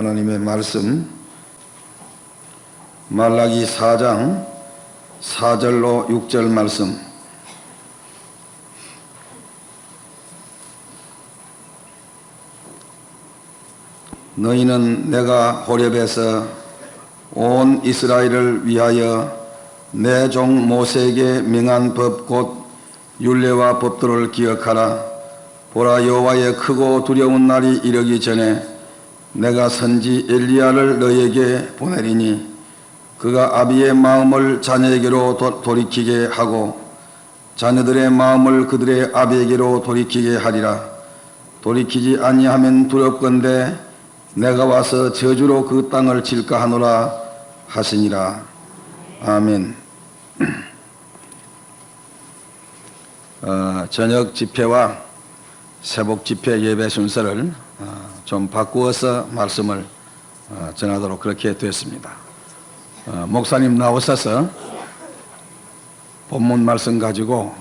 하나님의 말씀 말라기 4장 4절로 6절 말씀. 너희는 내가 호렙에서 온 이스라엘을 위하여 내 종 모세에게 명한 법 곧 율례와 법도를 기억하라. 보라, 여호와의 크고 두려운 날이 이르기 전에 내가 선지 엘리야를 너희에게 보내리니 그가 아비의 마음을 자녀에게로 돌이키게 하고 자녀들의 마음을 그들의 아비에게로 돌이키게 하리라. 돌이키지 아니하면 두렵건대 내가 와서 저주로 그 땅을 칠까 하노라 하시니라. 아멘. 저녁 집회와 새벽 집회 예배 순서를 좀 바꾸어서 말씀을 전하도록 그렇게 됐습니다. 목사님 나오셔서 본문 말씀 가지고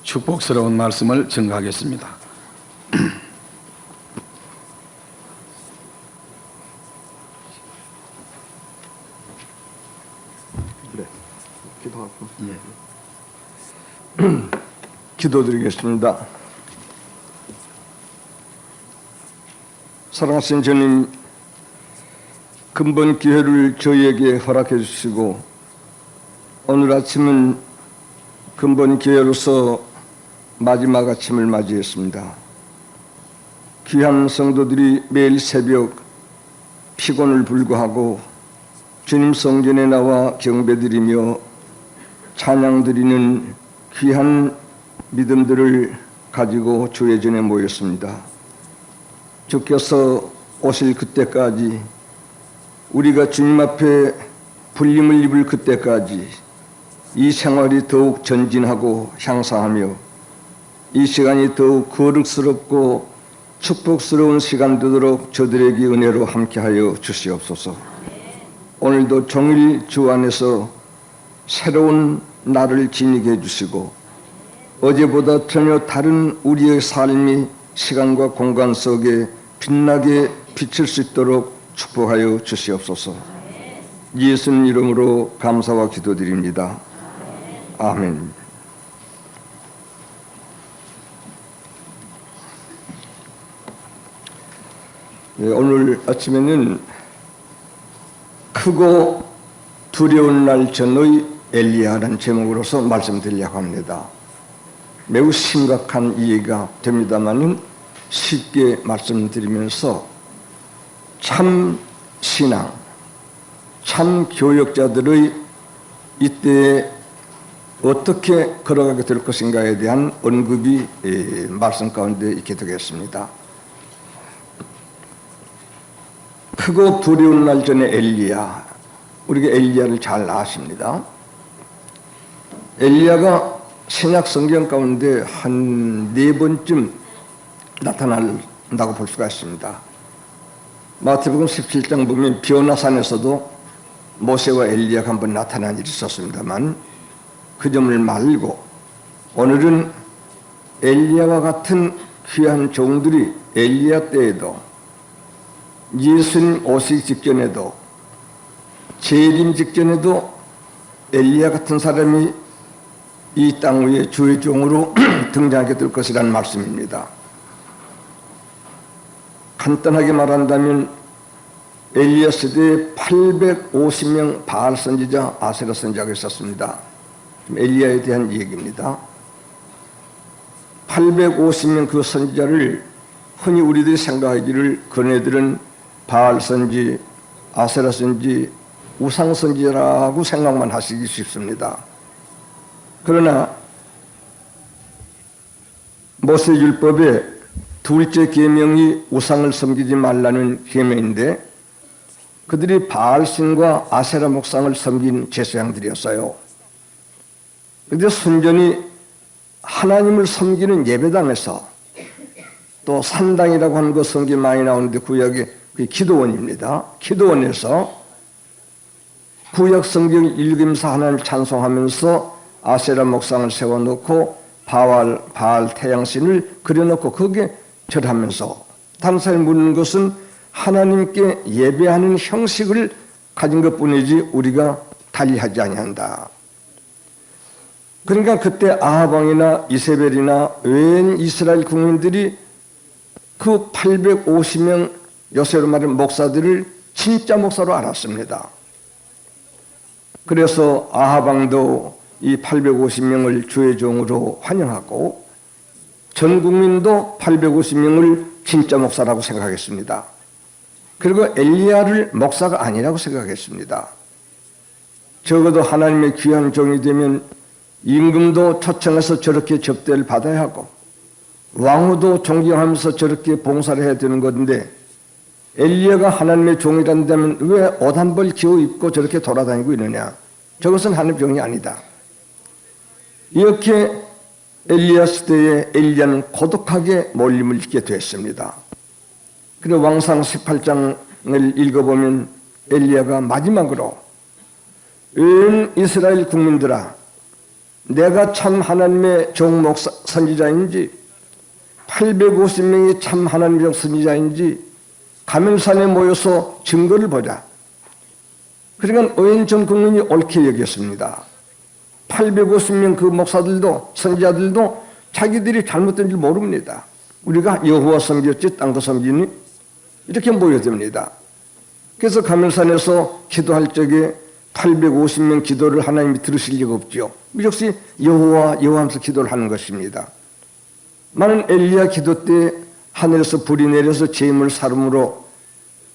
축복스러운 말씀을 증거하겠습니다. 그래, 기도하고. 기도드리겠습니다. 사랑하신 주님, 근본 기회를 저희에게 허락해 주시고 오늘 아침은 근본 기회로서 마지막 아침을 맞이했습니다. 귀한 성도들이 매일 새벽 피곤을 불구하고 주님 성전에 나와 경배드리며 찬양드리는 귀한 믿음들을 가지고 주의 전에 모였습니다. 주께서 오실 그때까지, 우리가 주님 앞에 불림을 입을 그때까지 이 생활이 더욱 전진하고 향상하며 이 시간이 더욱 거룩스럽고 축복스러운 시간 되도록 저들에게 은혜로 함께하여 주시옵소서. 오늘도 종일 주 안에서 새로운 날을 지니게 해주시고 어제보다 전혀 다른 우리의 삶이 시간과 공간 속에 빛나게 비칠 수 있도록 축복하여 주시옵소서. 예수님 이름으로 감사와 기도드립니다. 아멘. 네, 오늘 아침에는 크고 두려운 날 전의 엘리야라는 제목으로서 말씀드리려고 합니다. 매우 심각한 이해가 됩니다만은 쉽게 말씀드리면서 참 신앙, 참 교역자들의 이때에 어떻게 걸어가게 될 것인가에 대한 언급이 말씀 가운데 있게 되겠습니다. 크고 두려운 날 전에 엘리야, 우리가 엘리야를 잘 아십니다. 엘리야가 신약 성경 가운데 한 4번쯤 나타난다고 볼 수가 있습니다. 마태복음 17장 보면 비오나산에서도 모세와 엘리야가 한번 나타난 일이 있었습니다만 그 점을 말고 오늘은 엘리야와 같은 귀한 종들이 엘리야 때에도 예수님 오시기 직전에도 재림 직전에도 엘리야 같은 사람이 이 땅 위에 주의 종으로 등장하게 될 것이라는 말씀입니다. 간단하게 말한다면 엘리야 시대에 850명 바알 선지자, 아세라 선지자가 있었습니다. 엘리야에 대한 얘기입니다. 850명 그 선지자를 흔히 우리들이 생각하기를 그네들은 바알 선지, 아세라 선지, 우상 선지자라고 생각만 하시기 쉽습니다. 그러나 모세 율법의 둘째 계명이 우상을 섬기지 말라는 계명인데 그들이 바알신과 아세라 목상을 섬긴 제사장들이었어요. 그런데 순전히 하나님을 섬기는 예배당에서 또 산당이라고 하는 것 성경이 많이 나오는데 구약에 그 기도원입니다. 기도원에서 구약 성경 읽으면서 하나님을 찬송하면서 아세라 목상을 세워놓고 바알 태양신을 그려놓고 거기에 절하면서 다른 사람이 묻는 것은 하나님께 예배하는 형식을 가진 것뿐이지 우리가 달리하지 아니한다. 그러니까 그때 아합 왕이나 이세벨이나 외인 이스라엘 국민들이 그 850명 요새로 말하는 목사들을 진짜 목사로 알았습니다. 그래서 아합 왕도 이 850명을 주의 종으로 환영하고 전 국민도 850명을 진짜 목사라고 생각했습니다. 그리고 엘리야를 목사가 아니라고 생각했습니다. 적어도 하나님의 귀한 종이 되면 임금도 초청해서 저렇게 접대를 받아야 하고 왕후도 존경하면서 저렇게 봉사를 해야 되는 건데 엘리야가 하나님의 종이란다면 왜 옷 한 벌 기어 입고 저렇게 돌아다니고 있느냐? 저것은 하나님의 종이 아니다. 이렇게 엘리야 시대에 엘리야는 고독하게 몰림을 잊게 됐습니다. 그리고 왕상 18장을 읽어보면 엘리야가 마지막으로 온 이스라엘 국민들아, 내가 참 하나님의 종 목사 선지자인지 850명이 참 하나님의 종 선지자인지 가면산에 모여서 증거를 보자. 그러니까 온 전 국민이 옳게 여겼습니다. 850명 그 목사들도 선지자들도 자기들이 잘못된 줄 모릅니다. 우리가 여호와 섬겼지 딴 거 섬기니? 이렇게 모여듭니다. 그래서 가면산에서 기도할 적에 850명 기도를 하나님이 들으실 리가 없죠. 역시 여호와 하면서 기도를 하는 것입니다. 많은 엘리야 기도 때 하늘에서 불이 내려서 재물 사름으로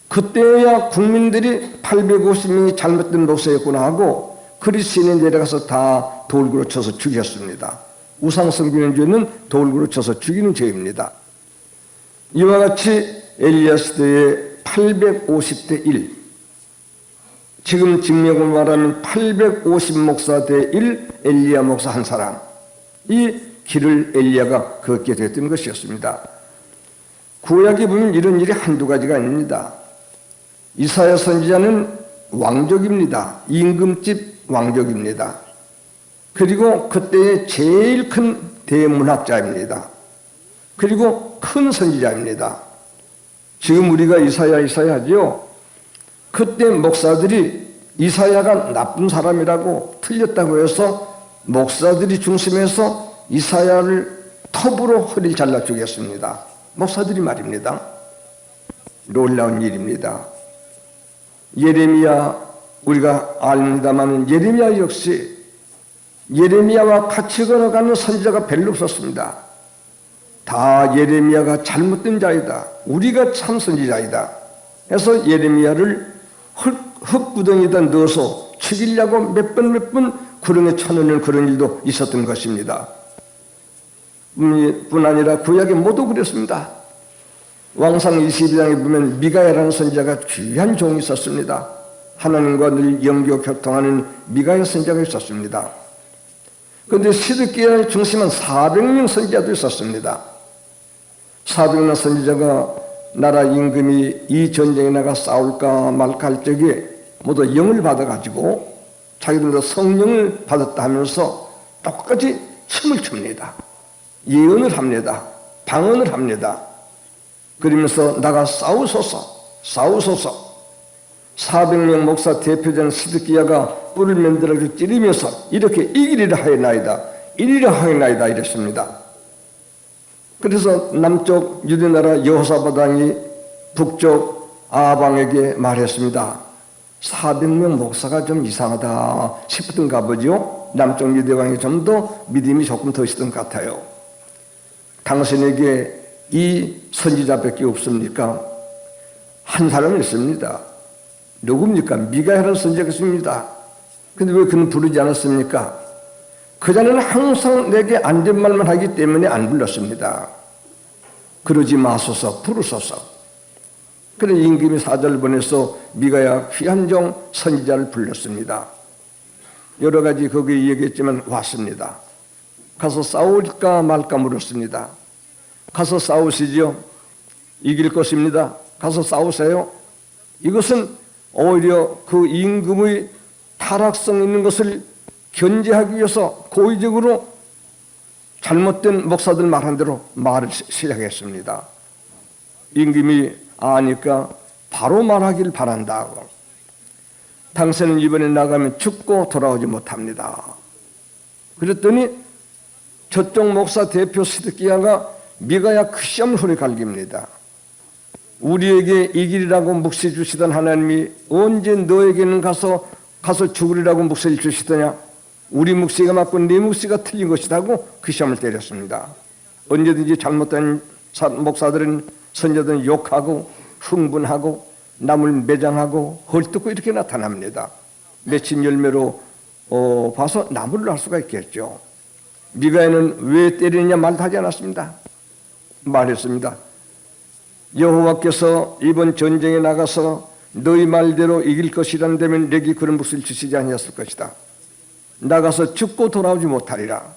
그때야 국민들이 850명이 잘못된 목사였구나 하고 그리스인이 내려가서 다 돌구로 쳐서 죽였습니다. 우상 섬기는 죄는 돌구로 쳐서 죽이는 죄입니다. 이와 같이 엘리야 시대에 850대 1, 지금 직명을 말하면 850목사 대 1, 엘리야 목사 한 사람, 이 길을 엘리야가 걷게 됐던 것이었습니다. 구약에 보면 이런 일이 한두 가지가 아닙니다. 이사야 선지자는 왕족입니다. 임금집 왕족입니다. 그리고 그때의 제일 큰 대문학자입니다. 그리고 큰 선지자입니다. 지금 우리가 이사야 하죠. 그때 목사들이 이사야가 나쁜 사람이라고 틀렸다고 해서 목사들이 중심해서 이사야를 톱으로 허리를 잘라 죽였습니다. 목사들이 말입니다. 놀라운 일입니다. 예레미야 우리가 압니다만 예레미야 역시 예레미야와 같이 걸어가는 선지자가 별로 없었습니다. 다 예레미야가 잘못된 자이다. 우리가 참 선지자이다. 해서 예레미야를 흙구덩이에다 넣어서 죽이려고 몇 번 구렁에 쳐넣는 그런 일도 있었던 것입니다. 뿐 아니라 구약에 모두 그랬습니다. 왕상 22장에 보면 미가야라는 선지자가 귀한 종이 있었습니다. 하나님과 늘 영교 교통하는 미가야 선지자가 있었습니다. 그런데 시드기야의 중심은 400명 선지자도 있었습니다. 400명 선지자가 나라 임금이 이 전쟁에 나가 싸울까 말까 할 적에 모두 영을 받아가지고 자기들도 성령을 받았다 하면서 똑같이 춤을 춥니다. 예언을 합니다. 방언을 합니다. 그러면서 나가 싸우소서 400명 목사 대표자는 시드기야가 뿔을 만들어 찌르면서 이렇게 이기리라 하였나이다. 이리라 하였나이다 이랬습니다. 그래서 남쪽 유대나라 여호사밧 왕이 북쪽 아합 왕에게 말했습니다. 400명 목사가 좀 이상하다 싶던가 보죠. 남쪽 유대 왕이 좀 더 믿음이 조금 더 있었던 것 같아요. 당신에게 이 선지자밖에 없습니까? 한 사람이 있습니다. 누굽니까? 미가야라는 선지자가 있습니다. 근데 왜 그는 부르지 않았습니까? 그 자는 항상 내게 안전말만 하기 때문에 안 불렀습니다. 그러지 마소서, 부르소서. 그래 임금이 사절을 보내서 미가야 귀한 종 선지자를 불렀습니다. 여러 가지 거기에 얘기했지만 왔습니다. 가서 싸울까 말까 물었습니다. 가서 싸우시죠. 이길 것입니다. 가서 싸우세요. 이것은 오히려 그 임금의 타락성 있는 것을 견제하기 위해서 고의적으로 잘못된 목사들 말한 대로 말을 시작했습니다. 임금이 아니까 바로 말하길 바란다고. 당신은 이번에 나가면 죽고 돌아오지 못합니다. 그랬더니 저쪽 목사 대표 시드기야가 미가야 그 시험을 후리 갈깁니다. 우리에게 이 길이라고 묵시 주시던 하나님이 언제 너에게는 가서 죽으리라고 묵시를 주시더냐? 우리 묵시가 맞고 네 묵시가 틀린 것이라고 그 시험을 때렸습니다. 언제든지 잘못된 목사들은 선녀들은 욕하고 흥분하고 남을 매장하고 헐뜯고 이렇게 나타납니다. 맺힌 열매로 봐서 나무를 알 수가 있겠죠. 미가야는 왜 때리느냐 말도 하지 않았습니다. 말했습니다. 여호와께서 이번 전쟁에 나가서 너희 말대로 이길 것이란다면 내게 그런 몫을 주시지 아니었을 것이다. 나가서 죽고 돌아오지 못하리라.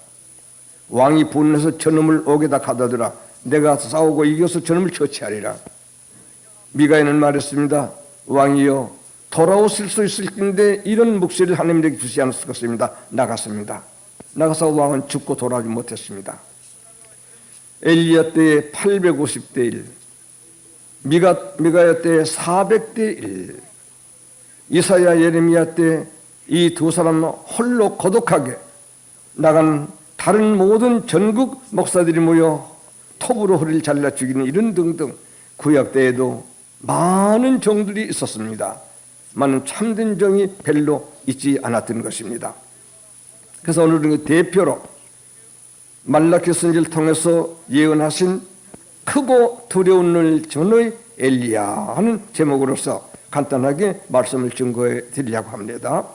왕이 분해서 저놈을 옥에다 가둬두라. 내가 싸우고 이겨서 저놈을 처치하리라. 미가야는 말했습니다. 왕이여, 돌아오실 수 있을 텐데 이런 묵시를 하나님에게 주지 않았을 것입니다. 나갔습니다. 나가서 왕은 죽고 돌아오지 못했습니다. 엘리야 때에 850대 1, 미가야 때에 400대 1, 이사야 예레미야 때 이 두 사람은 홀로 고독하게 나간 다른 모든 전국 목사들이 모여 톱으로 허리를 잘라 죽이는 이런 등등 구약 때에도 많은 종들이 있었습니다. 많은 참된 종이 별로 있지 않았던 것입니다. 그래서 오늘은 대표로 말라기 선지를 통해서 예언하신 크고 두려운 전의 엘리야 하는 제목으로서 간단하게 말씀을 증거해 드리려고 합니다.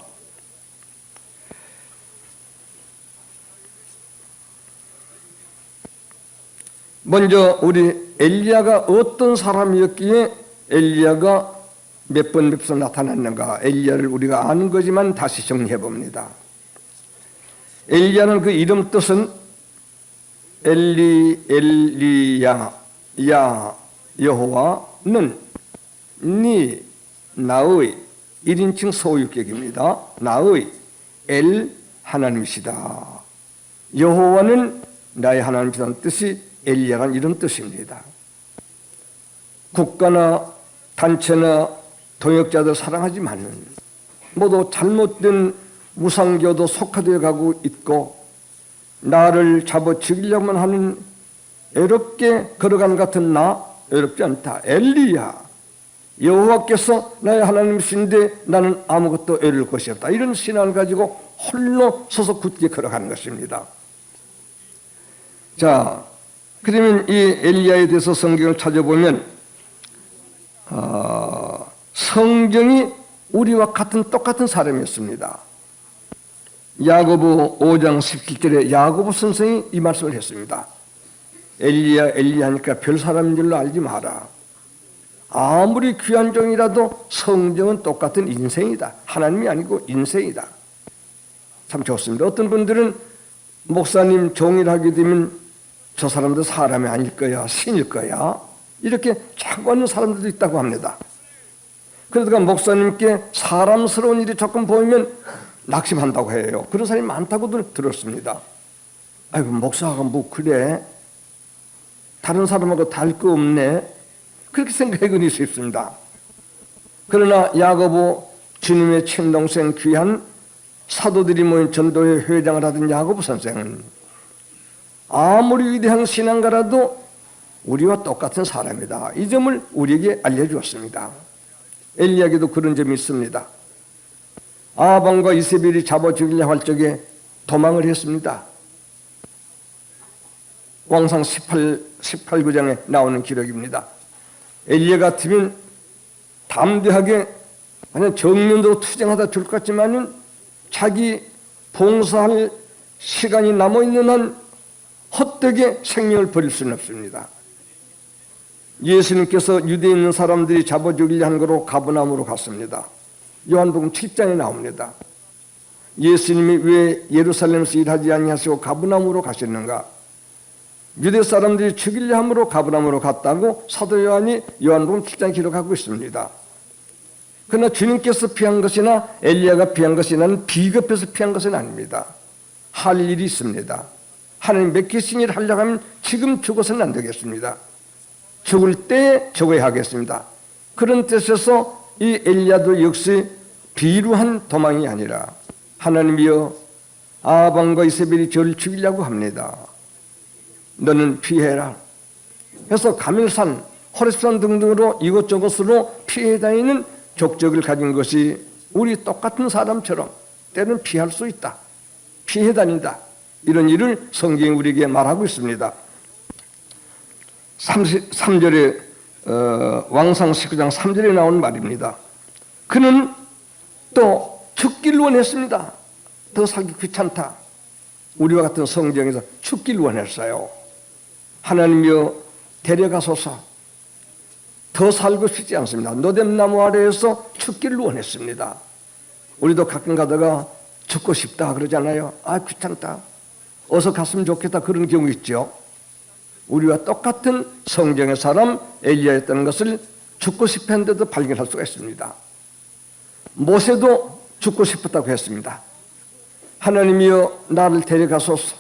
먼저 우리 엘리야가 어떤 사람이었기에 엘리야가 몇 번 나타났는가, 엘리야를 우리가 아는 거지만 다시 정리해 봅니다. 엘리야는 그 이름 뜻은 엘리야, 야 여호와는 니 나의 1인칭 소유격입니다. 나의 엘 하나님이시다. 여호와는 나의 하나님이라는 뜻이 엘리야라는 이런 뜻입니다. 국가나 단체나 동역자들 사랑하지만 모두 잘못된 우상교도 속화되어 가고 있고 나를 잡아 죽이려고만 하는 애롭게 걸어가는 같은 나, 애롭지 않다. 엘리야, 여호와께서 나의 하나님이신데 나는 아무것도 애를 것이 없다. 이런 신앙을 가지고 홀로 서서 굳게 걸어가는 것입니다. 자, 그러면 이 엘리야에 대해서 성경을 찾아보면 성경이 우리와 똑같은 사람이었습니다. 야고보 5장 17절에 야고보 선생이 이 말씀을 했습니다. 엘리야 하니까 별 사람인 줄로 알지 마라. 아무리 귀한 종이라도 성경은 똑같은 인생이다. 하나님이 아니고 인생이다. 참 좋습니다. 어떤 분들은 목사님 종일 하게 되면 저 사람도 사람이 아닐 거야, 신일 거야, 이렇게 자꾸 하는 사람들도 있다고 합니다. 그러다가 목사님께 사람스러운 일이 조금 보이면 낙심한다고 해요. 그런 사람이 많다고 들었습니다. 아이고, 목사가 뭐 그래? 다른 사람하고 다를 거 없네? 그렇게 생각하기 쉽습니다. 그러나 야고보 주님의 친동생 귀한 사도들이 모인 전도회 회장을 하던 야고보 선생은 아무리 위대한 신앙가라도 우리와 똑같은 사람이다. 이 점을 우리에게 알려주었습니다. 엘리야에게도 그런 점이 있습니다. 아합과 이세벨이 잡아 죽이려 할 적에 도망을 했습니다. 왕상 18구장에 나오는 기록입니다. 엘리야 같으면 담대하게 그냥 정면으로 투쟁하다 줄 것 같지만은 자기 봉사할 시간이 남아있는 한 헛되게 생명을 버릴 수는 없습니다. 예수님께서 유대에 있는 사람들이 잡아 죽이려 한 거로 가버나움으로 갔습니다. 요한복음 7장에 나옵니다. 예수님이 왜 예루살렘에서 일하지 아니하시고 가버나움으로 가셨는가? 유대 사람들이 죽이려 함으로 가버나움으로 갔다고 사도 요한이 요한복음 7장에 기록하고 있습니다. 그러나 주님께서 피한 것이나 엘리야가 피한 것이나 비겁해서 피한 것은 아닙니다. 할 일이 있습니다. 하나님 맡기신 일을 하려고 하면 지금 죽어서는 안 되겠습니다. 죽을 때 죽어야 하겠습니다. 그런 뜻에서 이 엘리야도 역시 비루한 도망이 아니라 하나님이여 아합과 이세벨이 저를 죽이려고 합니다. 너는 피해라. 해서 가밀산, 호렙산 등등으로 이곳저곳으로 피해 다니는 족적을 가진 것이 우리 똑같은 사람처럼 때는 피할 수 있다. 피해 다닌다. 이런 일을 성경이 우리에게 말하고 있습니다. 3절에 왕상 19장 3절에 나온 말입니다. 그는 또 죽기를 원했습니다. 더 살기 귀찮다. 우리와 같은 성경에서 죽기를 원했어요. 하나님이여 데려가소서. 더 살고 싶지 않습니다. 노뎀나무 아래에서 죽기를 원했습니다. 우리도 가끔 가다가 죽고 싶다 그러잖아요. 아 귀찮다. 어서 갔으면 좋겠다 그런 경우 있죠. 우리와 똑같은 성경의 사람 엘리야였다는 것을 죽고 싶었는데도 발견할 수가 있습니다. 모세도 죽고 싶었다고 했습니다. 하나님이여 나를 데려가소서.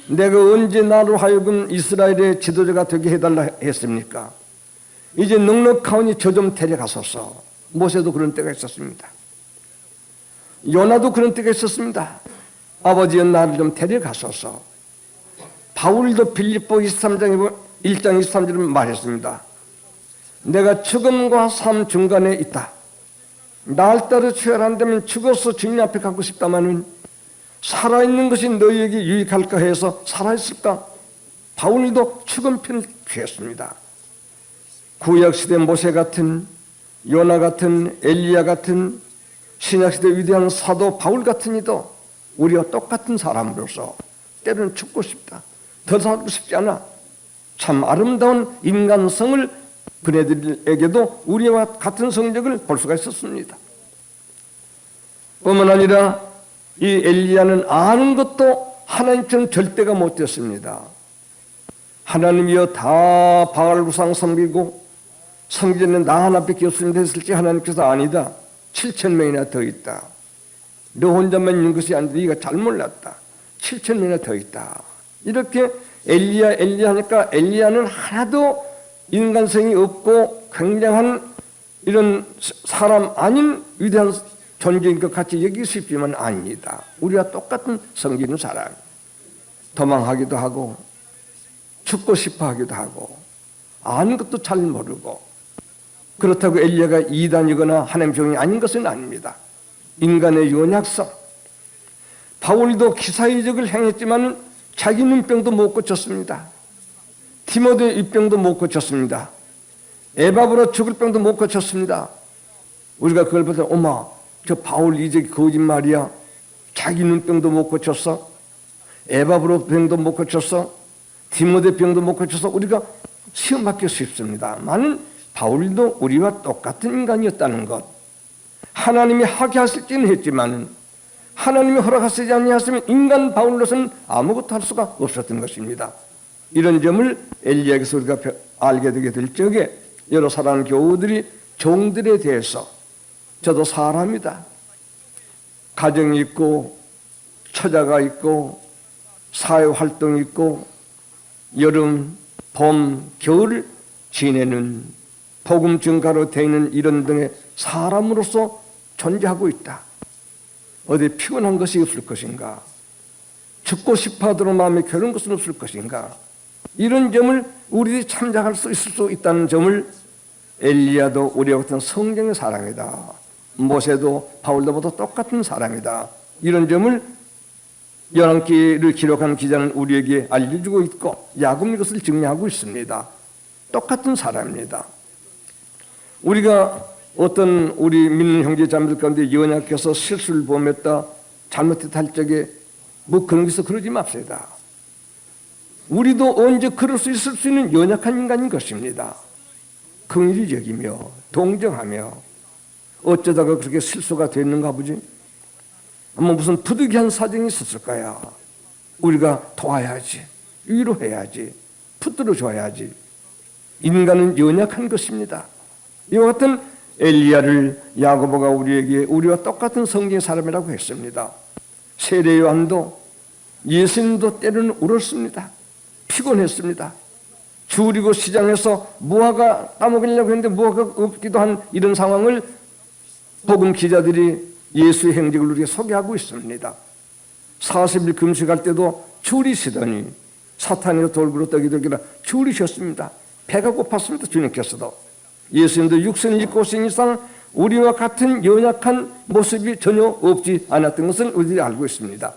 내가 언제 나로 하여금 이스라엘의 지도자가 되게 해달라 했습니까? 이제 넉넉하오니 저 좀 데려가소서. 모세도 그런 때가 있었습니다. 요나도 그런 때가 있었습니다. 아버지여 나를 좀 데려가소서. 바울도 빌립보 1장 23절에 말했습니다. 내가 죽음과 삶 중간에 있다. 날 따라 취하란다면 죽어서 주님 앞에 가고 싶다마는 살아있는 것이 너희에게 유익할까 해서 살아있을까? 바울도 죽은 편을 취했습니다. 구약시대 모세 같은, 요나 같은, 엘리야 같은, 신약시대 위대한 사도 바울 같은 이도 우리와 똑같은 사람으로서 때로는 죽고 싶다. 더 살고 싶지 않아. 참 아름다운 인간성을 그네들에게도 우리와 같은 성적을 볼 수가 있었습니다. 뿐만 아니라 이 엘리야는 아는 것도 하나님처럼 절대가 못 됐습니다. 하나님이여 다 바알 우상 섬기고 섬기는 나 하나밖에 없으면 됐을지 하나님께서 아니다. 7,000명이나 더 있다. 너 혼자만 있는 것이 아니라 네가 잘 몰랐다. 7,000명이나 더 있다. 이렇게 엘리야 하니까 엘리야는 하나도 인간성이 없고 굉장한 이런 사람 아닌 위대한 존재인 것 같이 여기기 쉽지만 아닙니다. 우리와 똑같은 섬기는 사람. 도망하기도 하고 죽고 싶어 하기도 하고 아는 것도 잘 모르고 그렇다고 엘리야가 이단이거나 하나님 종이 아닌 것은 아닙니다. 인간의 연약성. 바울도 기사이적을 행했지만 자기 눈병도 못 고쳤습니다. 디모데 입병도 못 고쳤습니다. 에바브로 죽을 병도 못 고쳤습니다. 우리가 그걸 보다 어마 저 바울 이제 거짓말이야. 자기 눈병도 못 고쳤어. 에바브로 병도 못 고쳤어. 디모데 병도 못 고쳐서 우리가 시험 받기 쉽습니다. 많은 바울도 우리와 똑같은 인간이었다는 것. 하나님이 하게 하실지는 했지만 하나님이 허락하시지 아니하시면 인간 바울로서는 아무것도 할 수가 없었던 것입니다. 이런 점을 엘리야에게서 우리가 알게 되게 될 적에 여러 사랑하는 교우들이 종들에 대해서 저도 사람이다. 가정이 있고 처자가 있고 사회활동이 있고 여름, 봄, 겨울 지내는 복음 증가로 되는 이런 등의 사람으로서 존재하고 있다. 어디 피곤한 것이 없을 것인가? 죽고 싶어하도록 마음에 겨른 것은 없을 것인가? 이런 점을 우리들이 참작할 수 있을 수 있다는 점을 엘리야도 우리와 같은 성경의 사람이다. 모세도 바울도보다 똑같은 사람이다. 이런 점을 열왕기를 기록한 기자는 우리에게 알려주고 있고 야곱이 이것을 증명하고 있습니다. 똑같은 사람입니다. 우리가 어떤 우리 믿는 형제 자매들 가운데 연약해서 실수를 범했다 잘못했다 할 적에 뭐 그런 것에서 그러지 맙시다. 우리도 언제 그럴 수 있을 수 있는 연약한 인간인 것입니다. 긍휼히 여기며 동정하며 어쩌다가 그렇게 실수가 됐는가 보지? 뭐 무슨 부득이한 사정이 있었을 거야. 우리가 도와야지, 위로해야지, 붙들어 줘야지. 인간은 연약한 것입니다. 이와 같은 엘리야를 야고보가 우리에게 우리와 똑같은 성경의 사람이라고 했습니다. 세례 요한도 예수님도 때로는 울었습니다. 피곤했습니다. 줄이고 시장에서 무화과 따먹으려고 했는데 무화과가 없기도 한 이런 상황을 복음 기자들이 예수의 행적을 우리에게 소개하고 있습니다. 40일 금식할 때도 줄이시더니 사탄이가 돌부로 떡이 들기라 줄이셨습니다. 배가 고팠습니다. 주님께서도. 예수님도 육신을 입고 오신 이상 우리와 같은 연약한 모습이 전혀 없지 않았던 것을 우리들이 알고 있습니다.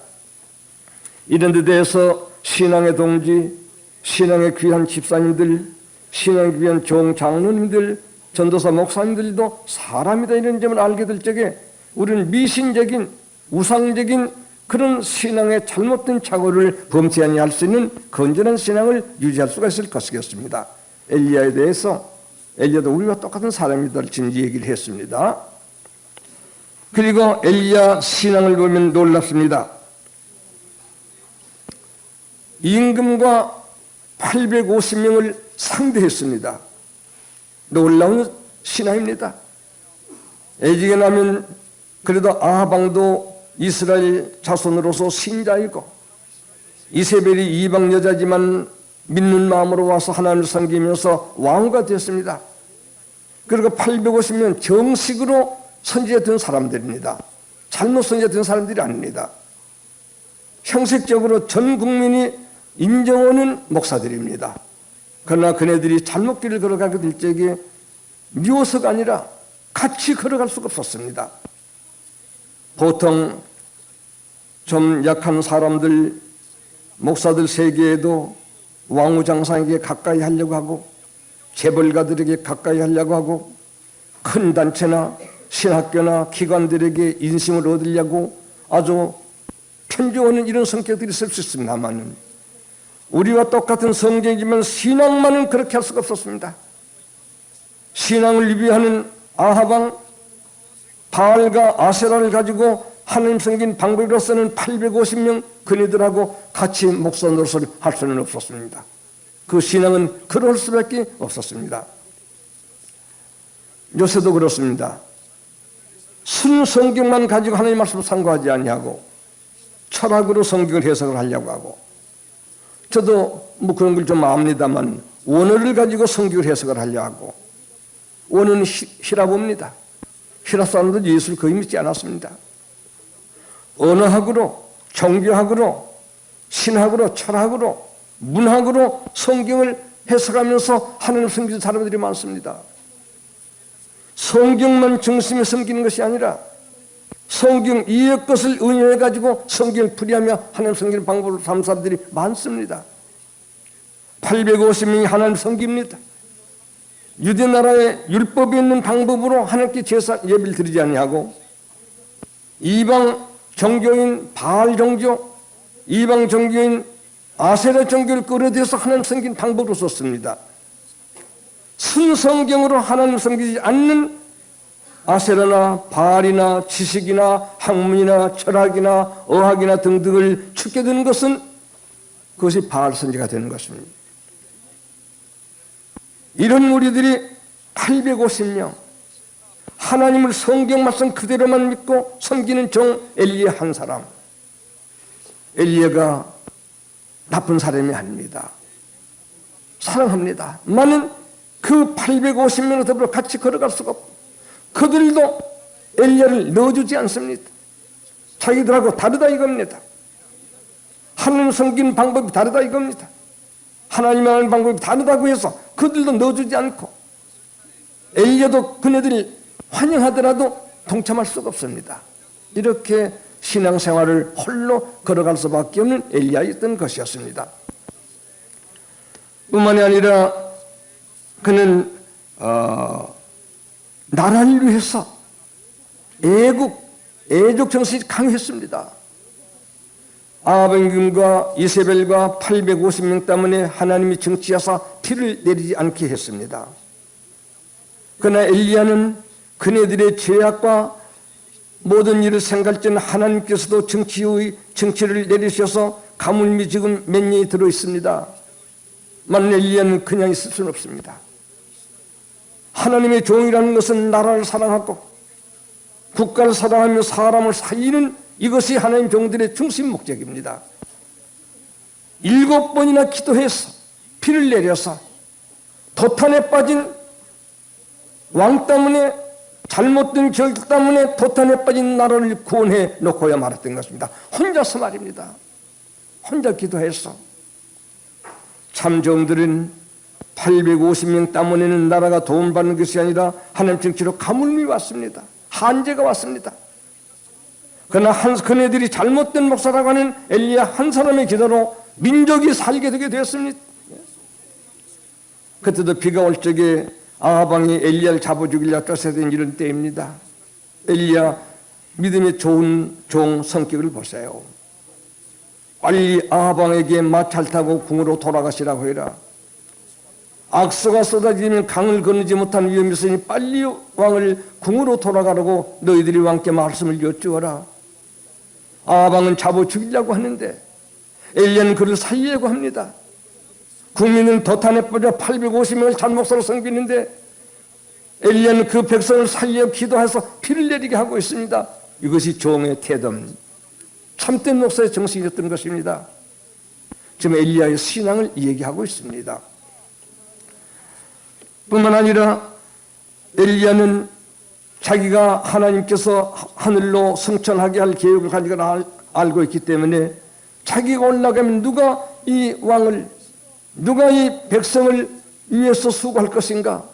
이런 데 대해서 신앙의 동지, 신앙의 귀한 집사님들, 신앙의 귀한 종장로님들, 전도사 목사님들도 사람이다 이런 점을 알게 될 적에 우리는 미신적인 우상적인 그런 신앙의 잘못된 착오를 범치 아니할 수 있는 건전한 신앙을 유지할 수가 있을 것이겠습니다. 엘리야에 대해서 엘리야도 우리와 똑같은 사람이다 지금 얘기를 했습니다. 그리고 엘리야 신앙을 보면 놀랍습니다. 임금과 850명을 상대했습니다. 놀라운 신앙입니다. 에지게 나면 그래도 아하방도 이스라엘 자손으로서 신자이고 이세벨이 이방 여자지만 믿는 마음으로 와서 하나님을 섬기면서 왕후가 되었습니다. 그리고 850명 정식으로 선지자된 사람들입니다. 잘못 선지자된 사람들이 아닙니다. 형식적으로 전 국민이 인정하는 목사들입니다. 그러나 그네들이 잘못길을 걸어가게 될 적에 미워서가 아니라 같이 걸어갈 수가 없었습니다. 보통 좀 약한 사람들, 목사들 세계에도 왕후장상에게 가까이 하려고 하고 재벌가들에게 가까이 하려고 하고 큰 단체나 신학교나 기관들에게 인심을 얻으려고 아주 편조하는 이런 성격들이 있을 수 있습니다만 우리와 똑같은 성경이지만 신앙만은 그렇게 할 수가 없었습니다. 신앙을 위배하는 아하방, 바알과 아세라를 가지고 하나님 섬긴 방법으로서는 850명 그네들하고 같이 목사 노릇을 할 수는 없었습니다. 그 신앙은 그럴 수밖에 없었습니다. 요새도 그렇습니다. 순 성경만 가지고 하나님 말씀을 상고하지 아니하고 철학으로 성경을 해석을 하려고 하고 저도 뭐 그런 걸 좀 압니다만 원어를 가지고 성경을 해석을 하려고 하고 원어는 히라보입니다. 히라 사람들은 예수를 거의 믿지 않았습니다. 언어학으로, 종교학으로, 신학으로, 철학으로, 문학으로 성경을 해석하면서 하나님을 섬기는 사람들이 많습니다. 성경만 중심에 섬기는 것이 아니라 성경 이의 것을 응용해가지고 성경을 풀이하며 하나님 섬기는 방법을 삼는 사람들이 많습니다. 850명이 하나님 섬깁니다. 유대 나라의 율법이 있는 방법으로 하나님께 제사 예배를 드리지 아니하고 이방 종교인 바알 종교, 이방 종교인 아세라 종교를 끌어들여서 하나님 섬기는 방법으로 썼습니다. 순성경으로 하나님 섬기지 않는 아세라나 바알이나 지식이나 학문이나 철학이나 어학이나 등등을 축게 되는 것은 그것이 바알 선지가 되는 것입니다. 이런 우리들이 850명 하나님을 성경 말씀 그대로만 믿고 섬기는 종 엘리야 한 사람. 엘리야가 나쁜 사람이 아닙니다. 사랑합니다. 나는 그 850명을 더불어 같이 걸어갈 수가 없고 그들도 엘리야를 넣어주지 않습니다. 자기들하고 다르다 이겁니다. 하나님 섬기는 방법이 다르다 이겁니다. 하나님 하는 방법이 다르다고 해서 그들도 넣어주지 않고 엘리야도 그네들이 환영하더라도 동참할 수가 없습니다. 이렇게 신앙생활을 홀로 걸어갈 수밖에 없는 엘리야였던 것이었습니다. 뿐만이 아니라 그는 나라를 위해서 애국 정신이 강했습니다. 아합과 이세벨과 850명 때문에 하나님이 정치하사 피를 내리지 않게 했습니다. 그러나 엘리야는 그네들의 죄악과 모든 일을 생각할 때는 하나님께서도 정치를 내리셔서 가뭄이 지금 몇 년이 들어 있습니다. 만일 엘리야는 그냥 있을 수는 없습니다. 하나님의 종이라는 것은 나라를 사랑하고 국가를 사랑하며 사람을 살리는 이것이 하나님 종들의 중심 목적입니다. 7번이나 기도해서 피를 내려서 도탄에 빠진 왕 때문에, 잘못된 결정 때문에 도탄에 빠진 나라를 구원해 놓고야 말았던 것입니다. 혼자서 말입니다. 혼자 기도해서. 참종들은 850명 때문에는 나라가 도움받는 것이 아니라 하나님 정치로 가물미 왔습니다. 한계가 왔습니다. 그러나 그네들이 잘못된 목사라고 하는 엘리야 한 사람의 기도로 민족이 살게 되게 되었습니다. 그때도 비가 올 적에 아합 왕이 엘리야를 잡아 죽이려 쫓아다니는 이런 때입니다. 엘리야 믿음의 좋은 종 성격을 보세요. 빨리 아합 왕에게 마차를 타고 궁으로 돌아가시라고 해라. 악수가 쏟아지면 강을 건너지 못한 위험이 있으니 빨리 왕을 궁으로 돌아가라고 너희들이 왕께 말씀을 여쭈어라. 아합 왕은 잡아 죽이려고 하는데 엘리야는 그를 살리려고 합니다. 국민은 도탄에 빠져 850명을 잔목사로 섬기는데 엘리야는 그 백성을 살려 기도해서 피를 내리게 하고 있습니다. 이것이 종의 태도, 참된 목사의 정신이었던 것입니다. 지금 엘리야의 신앙을 얘기하고 있습니다. 뿐만 아니라 엘리야는 자기가 하나님께서 하늘로 승천하게 할 계획을 가지고 알고 있기 때문에 자기가 올라가면 누가 이 백성을 위해서 수고할 것인가?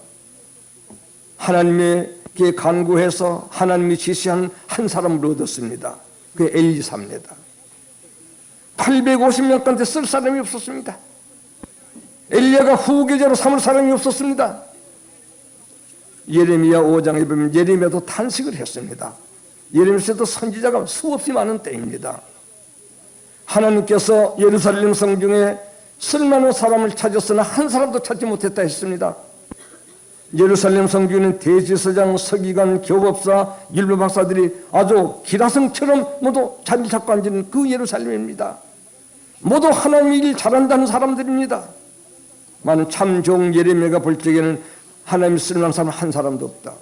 하나님에게 간구해서 하나님이 지시한 한 사람을 얻었습니다. 그게 엘리사입니다. 850명 가운데 쓸 사람이 없었습니다. 엘리야가 후계자로 삼을 사람이 없었습니다. 예레미야 5장에 보면 예레미야도 탄식을 했습니다. 예레미야도 선지자가 수없이 많은 때입니다. 하나님께서 예루살렘 성중에 쓸만한 사람을 찾았으나 한 사람도 찾지 못했다 했습니다. 예루살렘 성중에는 대제사장, 서기관, 교법사, 율법학사들이 아주 기라성처럼 모두 자리 잡고 앉은 그 예루살렘입니다. 모두 하나님 일 잘한다는 사람들입니다. 많은 참종 예레미야가 볼 적에는 하나님 쓸만한 사람 한 사람도 없다.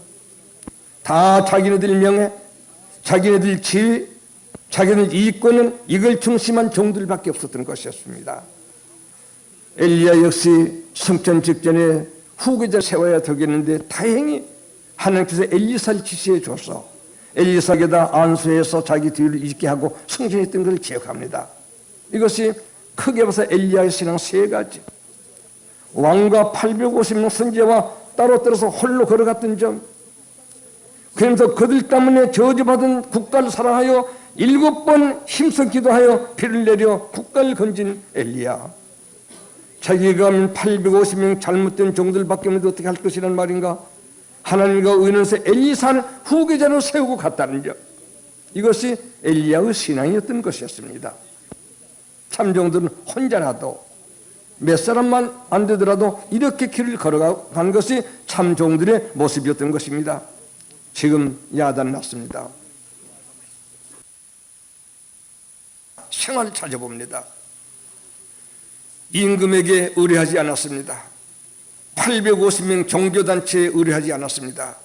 다 자기네들 명예, 자기네들 지위, 자기네들 이익권은 이걸 중심한 종들밖에 없었던 것이었습니다. 엘리야 역시 승천 직전에 후계자 세워야 되겠는데 다행히 하나님께서 엘리사를 지시해 줘서 엘리사에다 안수해서 자기 뒤를 잇게 하고 승진했던 것을 기억합니다. 이것이 크게 봐서 엘리야의 신앙 세 가지. 왕과 850명 선지자와 따로 떨어서 홀로 걸어갔던 점, 그러면서 그들 때문에 저주받은 국가를 사랑하여 7번 힘써 기도하여 피를 내려 국가를 건진 엘리야. 자기가 850명 잘못된 종들밖에 없는데 어떻게 할 것이란 말인가? 하나님과 의논해서 엘리사를 후계자로 세우고 갔다는 점, 이것이 엘리야의 신앙이었던 것이었습니다. 참종들은 혼자라도 몇 사람만 안 되더라도 이렇게 길을 걸어간 것이 참종들의 모습이었던 것입니다. 지금 야단 났습니다. 생활을 찾아봅니다. 임금에게 의뢰하지 않았습니다. 850명 종교단체에 의뢰하지 않았습니다.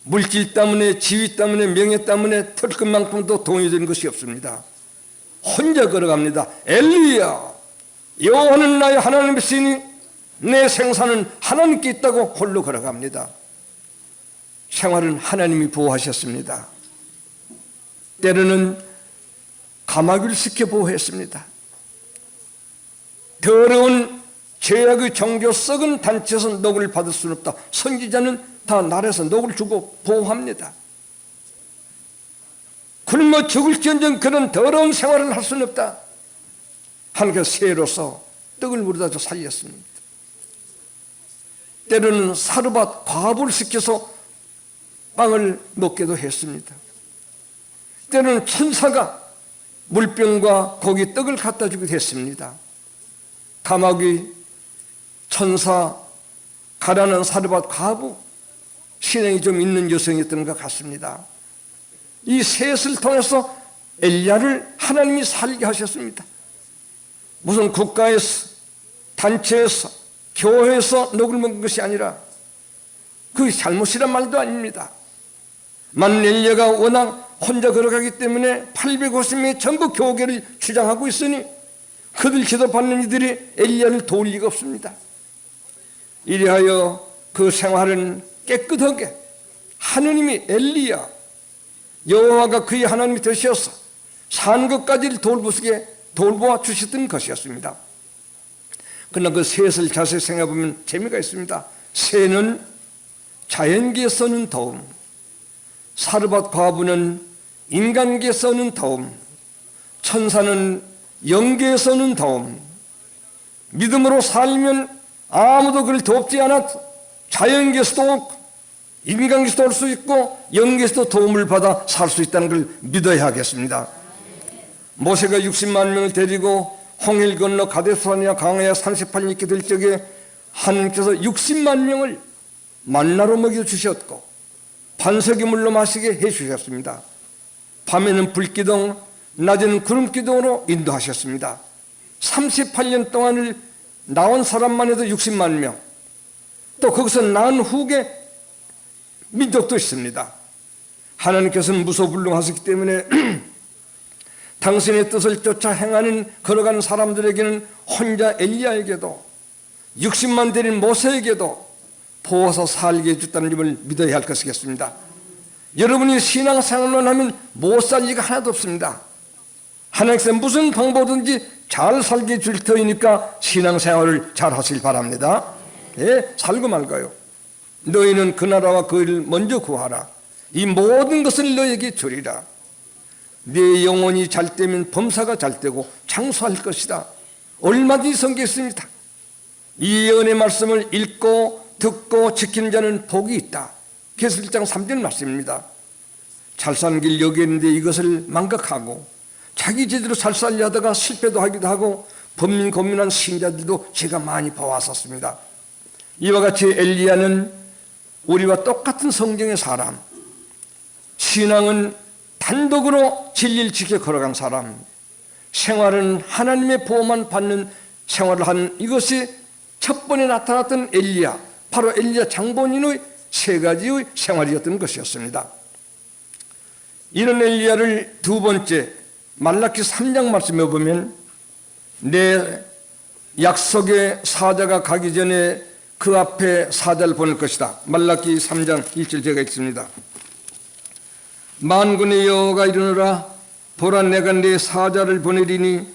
물질 때문에, 지위 때문에, 명예 때문에 털끝만큼도 돈이 된 것이 없습니다. 혼자 걸어갑니다. 엘리야, 여호와는 나의 하나님의 신이 내 생사는 하나님께 있다고 홀로 걸어갑니다. 생활은 하나님이 보호하셨습니다. 때로는 감옥을 시켜 보호했습니다. 더러운 죄악의 종교 썩은 단체에서 녹을 받을 수는 없다. 선지자는 다 나라에서 녹을 주고 보호합니다. 굶어 죽을지언정 그런 더러운 생활을 할 수는 없다. 하나님께서 새로서 떡을 물어다 줘 살렸습니다. 때로는 사르밧 과부를 시켜서 빵을 먹게도 했습니다. 때로는 천사가 물병과 고기, 떡을 갖다 주기도 했습니다. 감옥이 천사, 가난한 사르밧 과부, 신앙이 좀 있는 여성이었던 것 같습니다. 이 셋을 통해서 엘리야를 하나님이 살게 하셨습니다. 무슨 국가에서, 단체에서, 교회에서 녹을 먹은 것이 아니라 그게 잘못이란 말도 아닙니다. 만 엘리야가 워낙 혼자 걸어가기 때문에 850명이 전부 교계를 주장하고 있으니 그들 기도받는 이들이 엘리야를 도울 리가 없습니다. 이리하여 그 생활은 깨끗하게 하느님이 엘리야 여호와가 그의 하나님이 되셔서 산 것까지를 돌보아 주셨던 것이었습니다. 그러나 그 셋을 자세히 생각해보면 재미가 있습니다. 새는 자연계에 써는 도움, 사르밧 과부는 인간계에 써는 도움, 천사는 영계에 써는 도움, 믿음으로 살면 아무도 그를 돕지 않아도 자연계에서도 인간계에서도 올 수 있고 영계에서도 도움을 받아 살 수 있다는 걸 믿어야 하겠습니다. 모세가 60만 명을 데리고 홍해를 건너 가데스바네아 강야에 38년 있게 될 적에 하나님께서 60만 명을 만나로 먹여주셨고 반석의 물로 마시게 해주셨습니다. 밤에는 불기둥, 낮에는 구름기둥으로 인도하셨습니다. 38년 동안을 나온 사람만 해도 60만 명, 또 거기서 낳은 후계 민족도 있습니다. 하나님께서는 무소불능하셨기 때문에 당신의 뜻을 쫓아 행하는 걸어가는 사람들에게는 혼자 엘리야에게도 60만 데린 모세에게도 보호서 살게 해줬다는 점을 믿어야 할 것이겠습니다. 여러분이 신앙생활만 하면 못 살 리가 하나도 없습니다. 하나님께서 무슨 방법든지 잘 살게 해줄 터이니까 신앙생활을 잘 하시길 바랍니다. 예, 살고 말까요? 너희는 그 나라와 그 일을 먼저 구하라. 이 모든 것을 너에게 주리라. 네 영혼이 잘 되면 범사가 잘 되고 장수할 것이다. 얼마든지 성경에 있습니다. 이 예언의 말씀을 읽고 듣고 지키는 자는 복이 있다. 계시록 1장 3절 말씀입니다. 잘 사는 길 여기 있는데 이것을 망각하고 자기 제대로 잘 살려 하다가 실패도 하기도 하고 범민 고민한 신자들도 제가 많이 봐왔었습니다. 이와 같이 엘리야는 우리와 똑같은 성경의 사람, 신앙은 단독으로 진리를 지켜 걸어간 사람, 생활은 하나님의 보호만 받는 생활을 하는 이것이 첫 번에 나타났던 엘리야, 바로 엘리야 장본인의 세 가지의 생활이었던 것이었습니다. 이런 엘리야를 두 번째 말라기 3장 말씀에 보면 내 약속의 사자가 가기 전에 그 앞에 사자를 보낼 것이다. 말라기 3장 1절 제가 읽습니다. 만군의 여호와가 이르노라 보라 내가 내 사자를 보내리니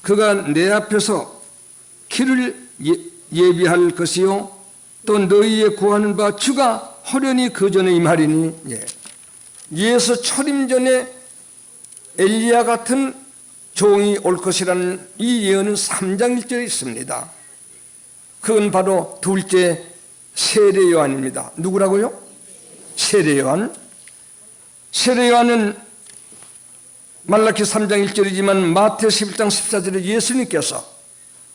그가 내 앞에서 길을 예비할 것이요 또 너희의 구하는 바 주가 호련히 그 전에 임하리니. 예수 초림 전에 엘리야 같은 종이 올 것이라는 이 예언은 3장 1절에 있습니다. 그건 바로 둘째 세례 요한입니다. 누구라고요? 세례 요한. 세례 요한은 말라기 3장 1절이지만 마태 11장 14절에 예수님께서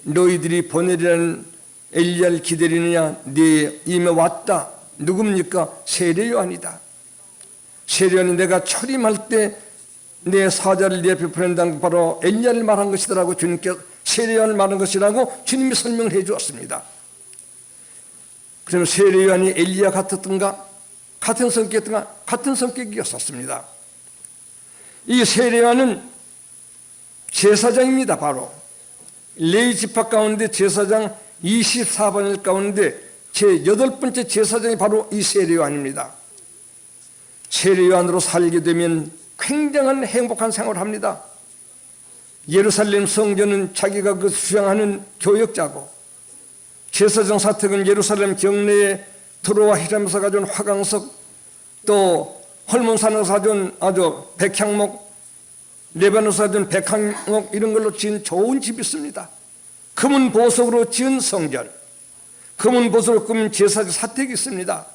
너희들이 보내리라는 엘리야를 기다리느냐? 네 이미 왔다. 누굽니까? 세례 요한이다. 세례 요한이 내가 초림할 때 내 사자를 네 앞에 보낸다는 것 바로 엘리야를 말한 것이라고 주님께서 세례 요한을 말한 것이라고 주님이 설명을 해 주었습니다. 그러면 세례 요한이 엘리야 같았던가? 같은 성격이었던가? 같은 성격이었었습니다. 이 세례 요한은 제사장입니다. 바로 레위 지파 가운데 제사장 24번일 가운데 제 8번째 제사장이 바로 이 세례 요한입니다. 세례 요한으로 살게 되면 굉장한 행복한 생활을 합니다. 예루살렘 성전은 자기가 그 수양하는 교역자고 제사장 사택은 예루살렘 경내에 드로와 히람에서 가져온 화강석 또 헐몬산에서 가져온 아주 백향목 레바논에서 가져온 백향목 이런 걸로 지은 좋은 집이 있습니다. 금은 보석으로 지은 성전, 금은 보석으로 꾸민 제사장 사택이 있습니다.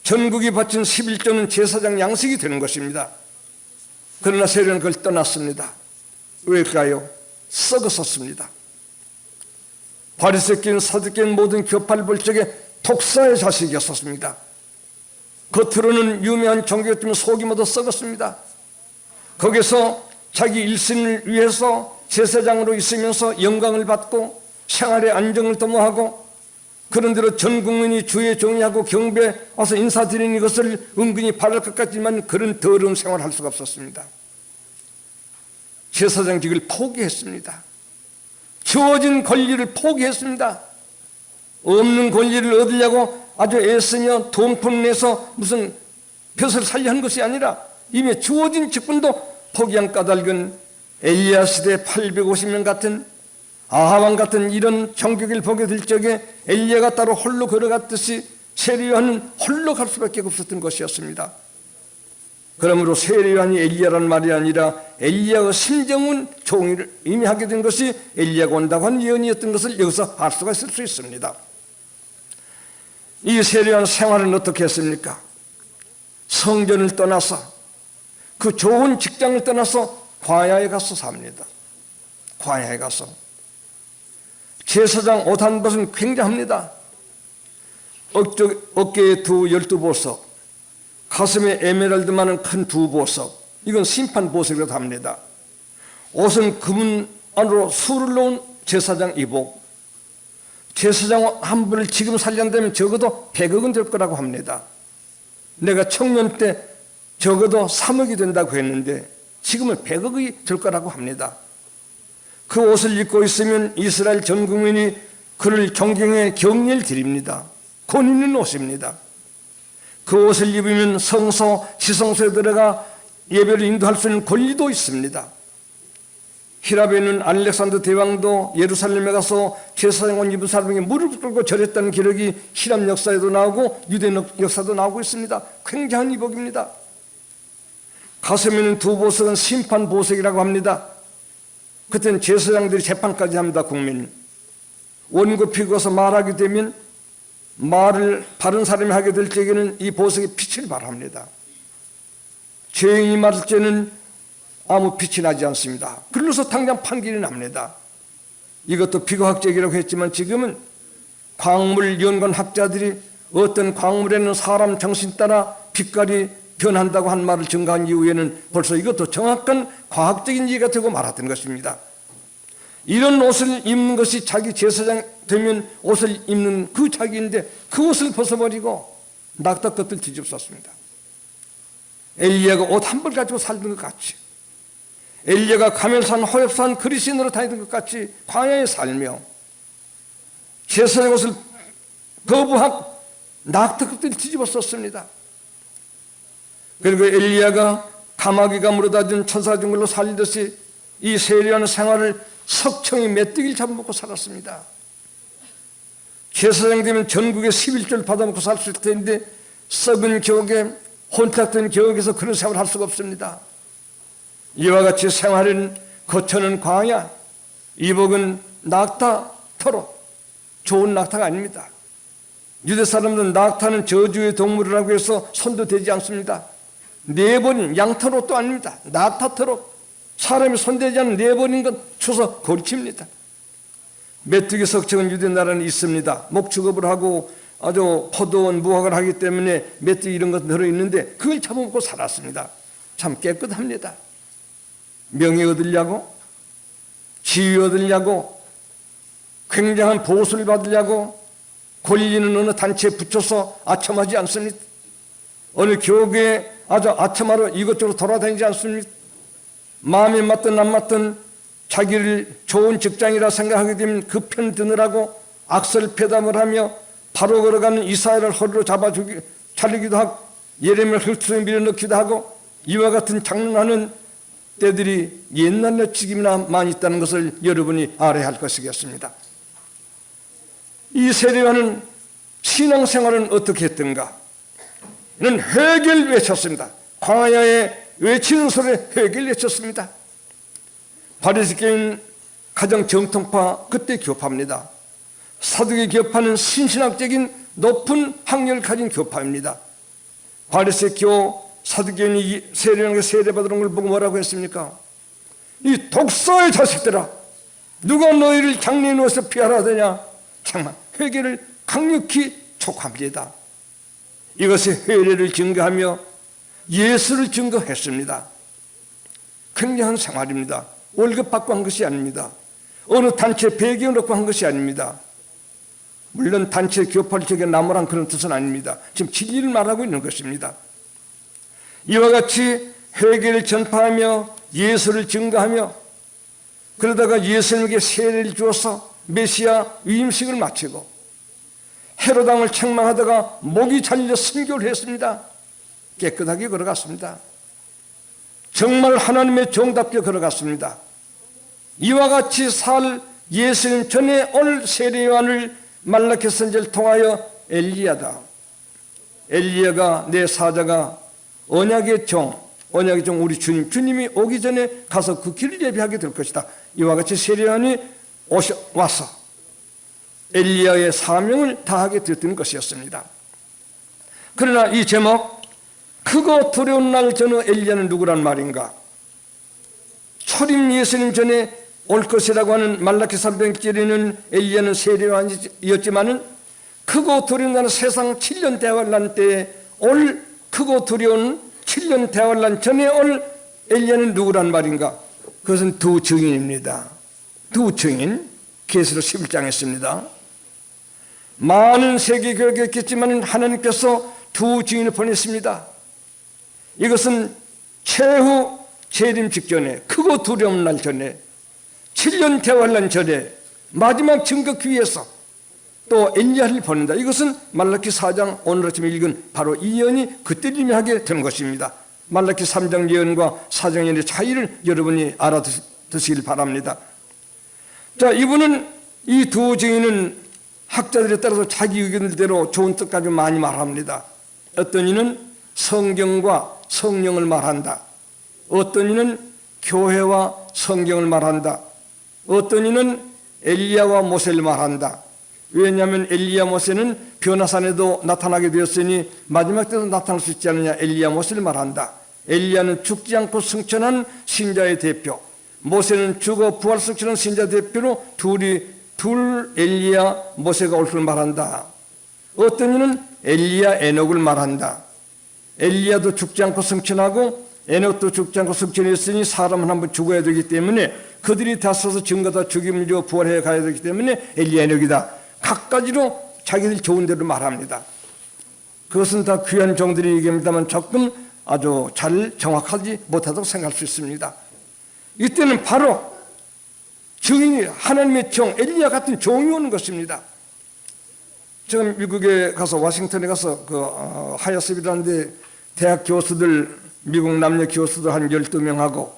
전국이 바친 11조는 제사장 양식이 되는 것입니다. 그러나 세례는 그걸 떠났습니다. 왜일까요? 썩었었습니다. 바리새인 사두개인 모든 교파를 볼 적에 독사의 자식이었습니다. 겉으로는 유명한 종교였지만 속이 모두 썩었습니다. 거기서 자기 일신을 위해서 제사장으로 있으면서 영광을 받고 생활의 안정을 도모하고 그런 대로 전 국민이 주의 종이하고 경배 와서 인사드리는 것을 은근히 바랄 것 같지만 그런 더러운 생활을 할 수가 없었습니다. 제사장직을 포기했습니다. 주어진 권리를 포기했습니다. 없는 권리를 얻으려고 아주 애쓰며 돈푼 내서 무슨 벼슬 살려 한 것이 아니라 이미 주어진 직분도 포기한 까닭은 엘리야 시대 850년 같은 아하왕 같은 이런 정격을 보게 될 적에 엘리야가 따로 홀로 걸어갔듯이 세례요한은 홀로 갈 수밖에 없었던 것이었습니다. 그러므로 세례요한이 엘리야라는 말이 아니라 엘리야의 심정은 종이를 의미하게 된 것이 엘리야가 온다고 한 예언이었던 것을 여기서 알 수가 있을 수 있습니다. 이 세례요한 생활은 어떻게 했습니까? 성전을 떠나서 그 좋은 직장을 떠나서 광야에 가서 삽니다. 광야에 가서 제사장 옷 한 벗은 굉장합니다. 어깨에 12보석, 가슴에 에메랄드 많은 큰 2보석, 이건 심판 보석이라고 합니다. 옷은 금은 안으로 술을 넣은 제사장 이복, 제사장 한 분을 지금 살려낸다면 적어도 100억은 될 거라고 합니다. 내가 청년 때 적어도 3억이 된다고 했는데 지금은 100억이 될 거라고 합니다. 그 옷을 입고 있으면 이스라엘 전 국민이 그를 존경해 경례를 드립니다. 권 있는 옷입니다. 그 옷을 입으면 성소, 지성소에 들어가 예배를 인도할 수 있는 권리도 있습니다. 히랍에 있는 알렉산더 대왕도 예루살렘에 가서 제사장 옷 입은 사람에게 무릎 꿇고 절했다는 기록이 히랍 역사에도 나오고 유대 역사도 나오고 있습니다. 굉장한 이복입니다. 가슴에 있는 2보석은 심판 보석이라고 합니다. 그때는 제사장들이 재판까지 합니다. 국민 원고 피고서 말하게 되면 말을 바른 사람이 하게 될 적에는 이 보석이 빛을 발합니다. 죄인이 맞을 때는 아무 빛이 나지 않습니다. 그래서 당장 판결이 납니다. 이것도 비과학적이라고 했지만 지금은 광물 연구원 학자들이 어떤 광물에는 사람 정신 따라 빛깔이 변한다고 한 말을 증가한 이후에는 벌써 이것도 정확한 과학적인 이해가 되고 말았던 것입니다. 이런 옷을 입는 것이 자기 제사장 되면 옷을 입는 그 자기인데 그 옷을 벗어버리고 낙타 것들 뒤집었습니다. 엘리야가 옷 한 벌 가지고 살던 것 같이, 엘리야가 가멜산, 호렙산, 그리신으로 다니던 것 같이 광야에 살며 제사장 옷을 거부하고 낙타 것들 뒤집어 썼습니다. 그리고 엘리야가 가마귀가 물어다 준 천사 중걸로 살리듯이 이 세례하는 생활을 석청이 메뚜기를 잡아먹고 살았습니다. 제사장 되면 전국에 11조를 받아먹고 살 수 있을 텐데 썩은 격에 혼탁된 격에서 그런 생활을 할 수가 없습니다. 이와 같이 생활은 거처는 광야, 이복은 낙타터로 좋은 낙타가 아닙니다. 유대 사람들은 낙타는 저주의 동물이라고 해서 손도 대지 않습니다. 네번인 양터로도 아닙니다. 낙타터로 사람이 손대지 않는 네번인 건 추서 고리칩니다. 메뚜기 석청은 유대 나라는 있습니다. 목축업을 하고 아주 포도원 무학을 하기 때문에 메뚜기 이런 것 들어있는데 그걸 잡아먹고 살았습니다. 참 깨끗합니다. 명예 얻으려고, 지위 얻으려고, 굉장한 보수를 받으려고 권리는 어느 단체에 붙여서 아첨하지 않습니다. 어느 교회에 아주 아첨하러 이것저것 돌아다니지 않습니다. 마음에 맞든 안 맞든 자기를 좋은 직장이라 생각하게 되면 그 편 드느라고 악설패담을 하며 바로 걸어가는 이사야를 허리로 자르기도 하고 예레미야를 흙수에 밀어넣기도 하고 이와 같은 장난하는 때들이 옛날에 지금이나 많이 있다는 것을 여러분이 알아야 할 것이겠습니다. 이 세례요한은 신앙생활은 어떻게 했던가? 이는 회개를 외쳤습니다. 광야에 외치는 소리에 회개를 외쳤습니다. 바리새교인 가장 정통파 그때 교파입니다. 사두개 교파는 신신학적인 높은 학력을 가진 교파입니다. 바리새교 사두개인이 세례요한에게 세례받으는 걸 보고 뭐라고 했습니까? 이 독사의 자식들아, 누가 너희를 장래에 누워서 피하라 하더냐? 정말 회개를 강력히 촉합니다. 이것이 회례를 증거하며 예수를 증거했습니다. 굉장한 생활입니다. 월급 받고 한 것이 아닙니다. 어느 단체 배경을 놓고 한 것이 아닙니다. 물론 단체 교파를 저게 나무란 그런 뜻은 아닙니다. 지금 진리를 말하고 있는 것입니다. 이와 같이 회개를 전파하며 예수를 증거하며 그러다가 예수님에게 세례를 주어서 메시아 위임식을 마치고 헤롯 왕을 책망하다가 목이 잘려 순교를 했습니다. 깨끗하게 걸어갔습니다. 정말 하나님의 종답게 걸어갔습니다. 이와 같이 살 예수님 전에 올 세례요한을 말라기 선지자를 통하여 엘리야다. 엘리야가 내 사자가 언약의 종 우리 주님이 오기 전에 가서 그 길을 예비하게 될 것이다. 이와 같이 세례요한이 와서 엘리야의 사명을 다하게 되었던 것이었습니다. 그러나 이 제목 크고 두려운 날 전후 엘리야는 누구란 말인가? 초림 예수님 전에 올 것이라고 하는 말라기 300절에는 엘리야는 세례요한이었지만은 크고 두려운 날 세상 7년 대환란 때에 올 크고 두려운 7년 대환란 전에 올 엘리야는 누구란 말인가? 그것은 두 증인입니다. 두 증인. 계시록 11장에 있습니다. 많은 세계 교회가 있겠지만 하나님께서 두 증인을 보냈습니다. 이것은 최후 재림 직전에 크고 두려운 날 전에 7년 대환란 전에 마지막 증거기 위해서 또 엘리야를 보낸다. 이것은 말라기 4장 오늘 아침에 읽은 바로 이 예언이 그때 임하게 된 것입니다. 말라기 3장 예언과 4장 예언의 차이를 여러분이 알아두시길 바랍니다. 자, 이분은 이 두 증인은 학자들에 따라서 자기 의견대로 좋은 뜻까지 많이 말합니다. 어떤 이는 성경과 성령을 말한다. 어떤 이는 교회와 성경을 말한다. 어떤 이는 엘리야와 모세를 말한다. 왜냐하면 엘리야 모세는 변화산에도 나타나게 되었으니 마지막 때도 나타날 수 있지 않느냐. 엘리야 모세를 말한다. 엘리야는 죽지 않고 승천한 신자의 대표, 모세는 죽어 부활 승천한 신자 대표로 둘 엘리야 모세가 올 것을 말한다. 어떤 이는 엘리야 에녹을 말한다. 엘리야도 죽지 않고 승천하고 에녹도 죽지 않고 승천했으니 사람은 한번 죽어야 되기 때문에 그들이 다서서 증거다 죽임을 줘 부활해 가야 되기 때문에 엘리야 에녹이다. 각가지로 자기들 좋은 대로 말합니다. 그것은 다 귀한 종들이 얘기합니다만 조금 아주 잘 정확하지 못하다고 생각할 수 있습니다. 이때는 바로 증인이 하나님의 종 엘리야 같은 종이 오는 것입니다. 지금 미국에 가서 워싱턴에 가서 하야스비라는 데 대학 교수들 미국 남녀 교수들 한 12명하고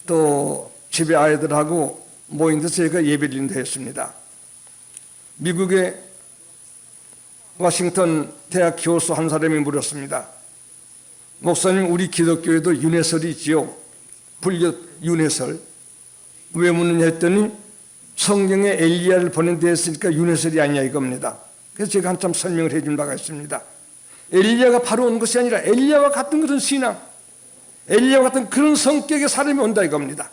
또 집에 아이들하고 모인 데서 제가 예배를 인도했습니다. 미국의 워싱턴 대학 교수 한 사람이 물었습니다. 목사님, 우리 기독교에도 윤회설이 있지요. 불교 윤회설. 왜 묻느냐 했더니 성경에 엘리야를 보낸 데 했으니까 윤회설이 아니냐 이겁니다. 그래서 제가 한참 설명을 해준 바가 있습니다. 엘리야가 바로 온 것이 아니라 엘리야와 같은 그런 신앙, 엘리야와 같은 그런 성격의 사람이 온다 이겁니다.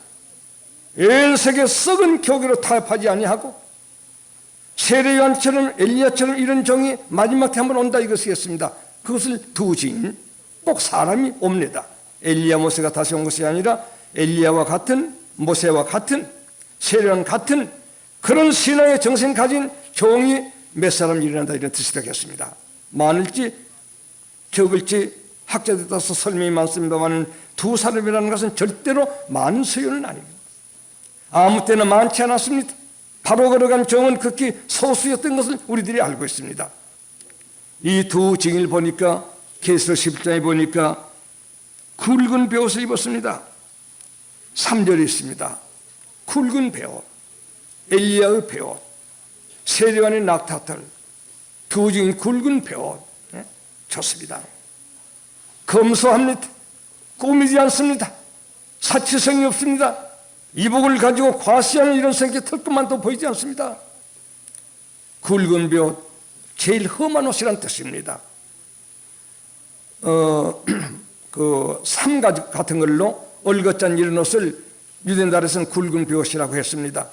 헬색의 썩은 교계로 타협하지 아니하고 세례요한처럼 엘리야처럼 이런 종이 마지막 때 한번 온다 이것이겠습니다. 그것을 두 증인, 꼭 사람이 옵니다. 엘리야 모세가 다시 온 것이 아니라 엘리야와 같은 모세와 같은 세례요한 같은 그런 신앙의 정신 가진 종이 몇 사람 일어난다 이런 뜻이 되겠습니다. 많을지 적을지 학자들에 따라서 설명이 많습니다만 두 사람이라는 것은 절대로 많은 수요는 아닙니다. 아무 때나 많지 않았습니다. 바로 걸어간 종은 극히 소수였던 것을 우리들이 알고 있습니다. 이 두 증인을 보니까 계시록 10장에 보니까 굵은 베옷을 입었습니다. 3절에 있습니다. 굵은 베옷, 엘리야의 베옷, 세례요한의 낙타털, 두 증인 굵은 베옷. 좋습니다. 검소합니다. 꾸미지 않습니다. 사치성이 없습니다. 이복을 가지고 과시하는 이런 생기 털끝만도 보이지 않습니다. 굵은 베옷, 제일 험한 옷이란 뜻입니다. 삼가죽 같은 걸로 얼것잔 이런 옷을 유대인들에서는 굵은 베옷이라고 했습니다.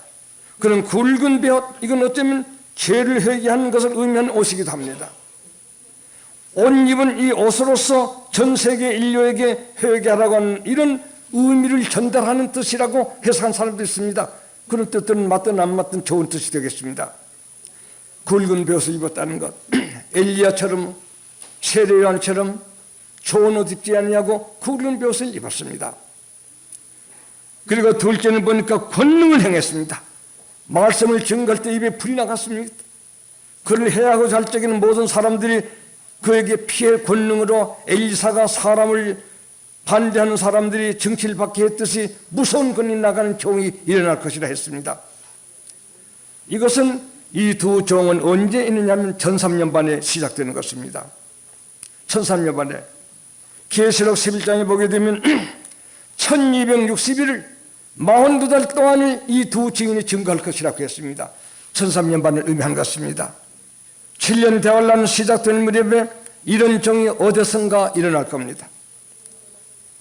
그런 굵은 베옷, 이건 어쩌면 죄를 회개하는 것을 의미하는 옷이기도 합니다. 옷 입은 이 옷으로서 전 세계 인류에게 회개하라고 하는 이런 의미를 전달하는 뜻이라고 해석한 사람도 있습니다. 그런 뜻들은 맞든 안 맞든 좋은 뜻이 되겠습니다. 굵은 베옷을 입었다는 것, 엘리야처럼 세례요한처럼 좋은 옷 입지 아니하고 굵은 베옷을 입었습니다. 그리고 둘째는 보니까 권능을 행했습니다. 말씀을 증거할 때 입에 불이 나갔습니다. 그를 해하고 잘 적이는 모든 사람들이 그에게 피해 권능으로 엘리사가 사람을 반대하는 사람들이 정치를 받게 했듯이 무서운 권이 나가는 경우가 일어날 것이라 했습니다. 이것은 이 두 종은 언제 있느냐면 전3년반에 시작되는 것입니다. 전3년반에 계시록 11장에 보게 되면 1260일을 42달 동안을 이 두 증인이 증거할 것이라고 했습니다. 전3년반을 의미한 것입니다. 7년 대환란 시작되는 무렵에 이런 종이 어디선가 일어날 겁니다.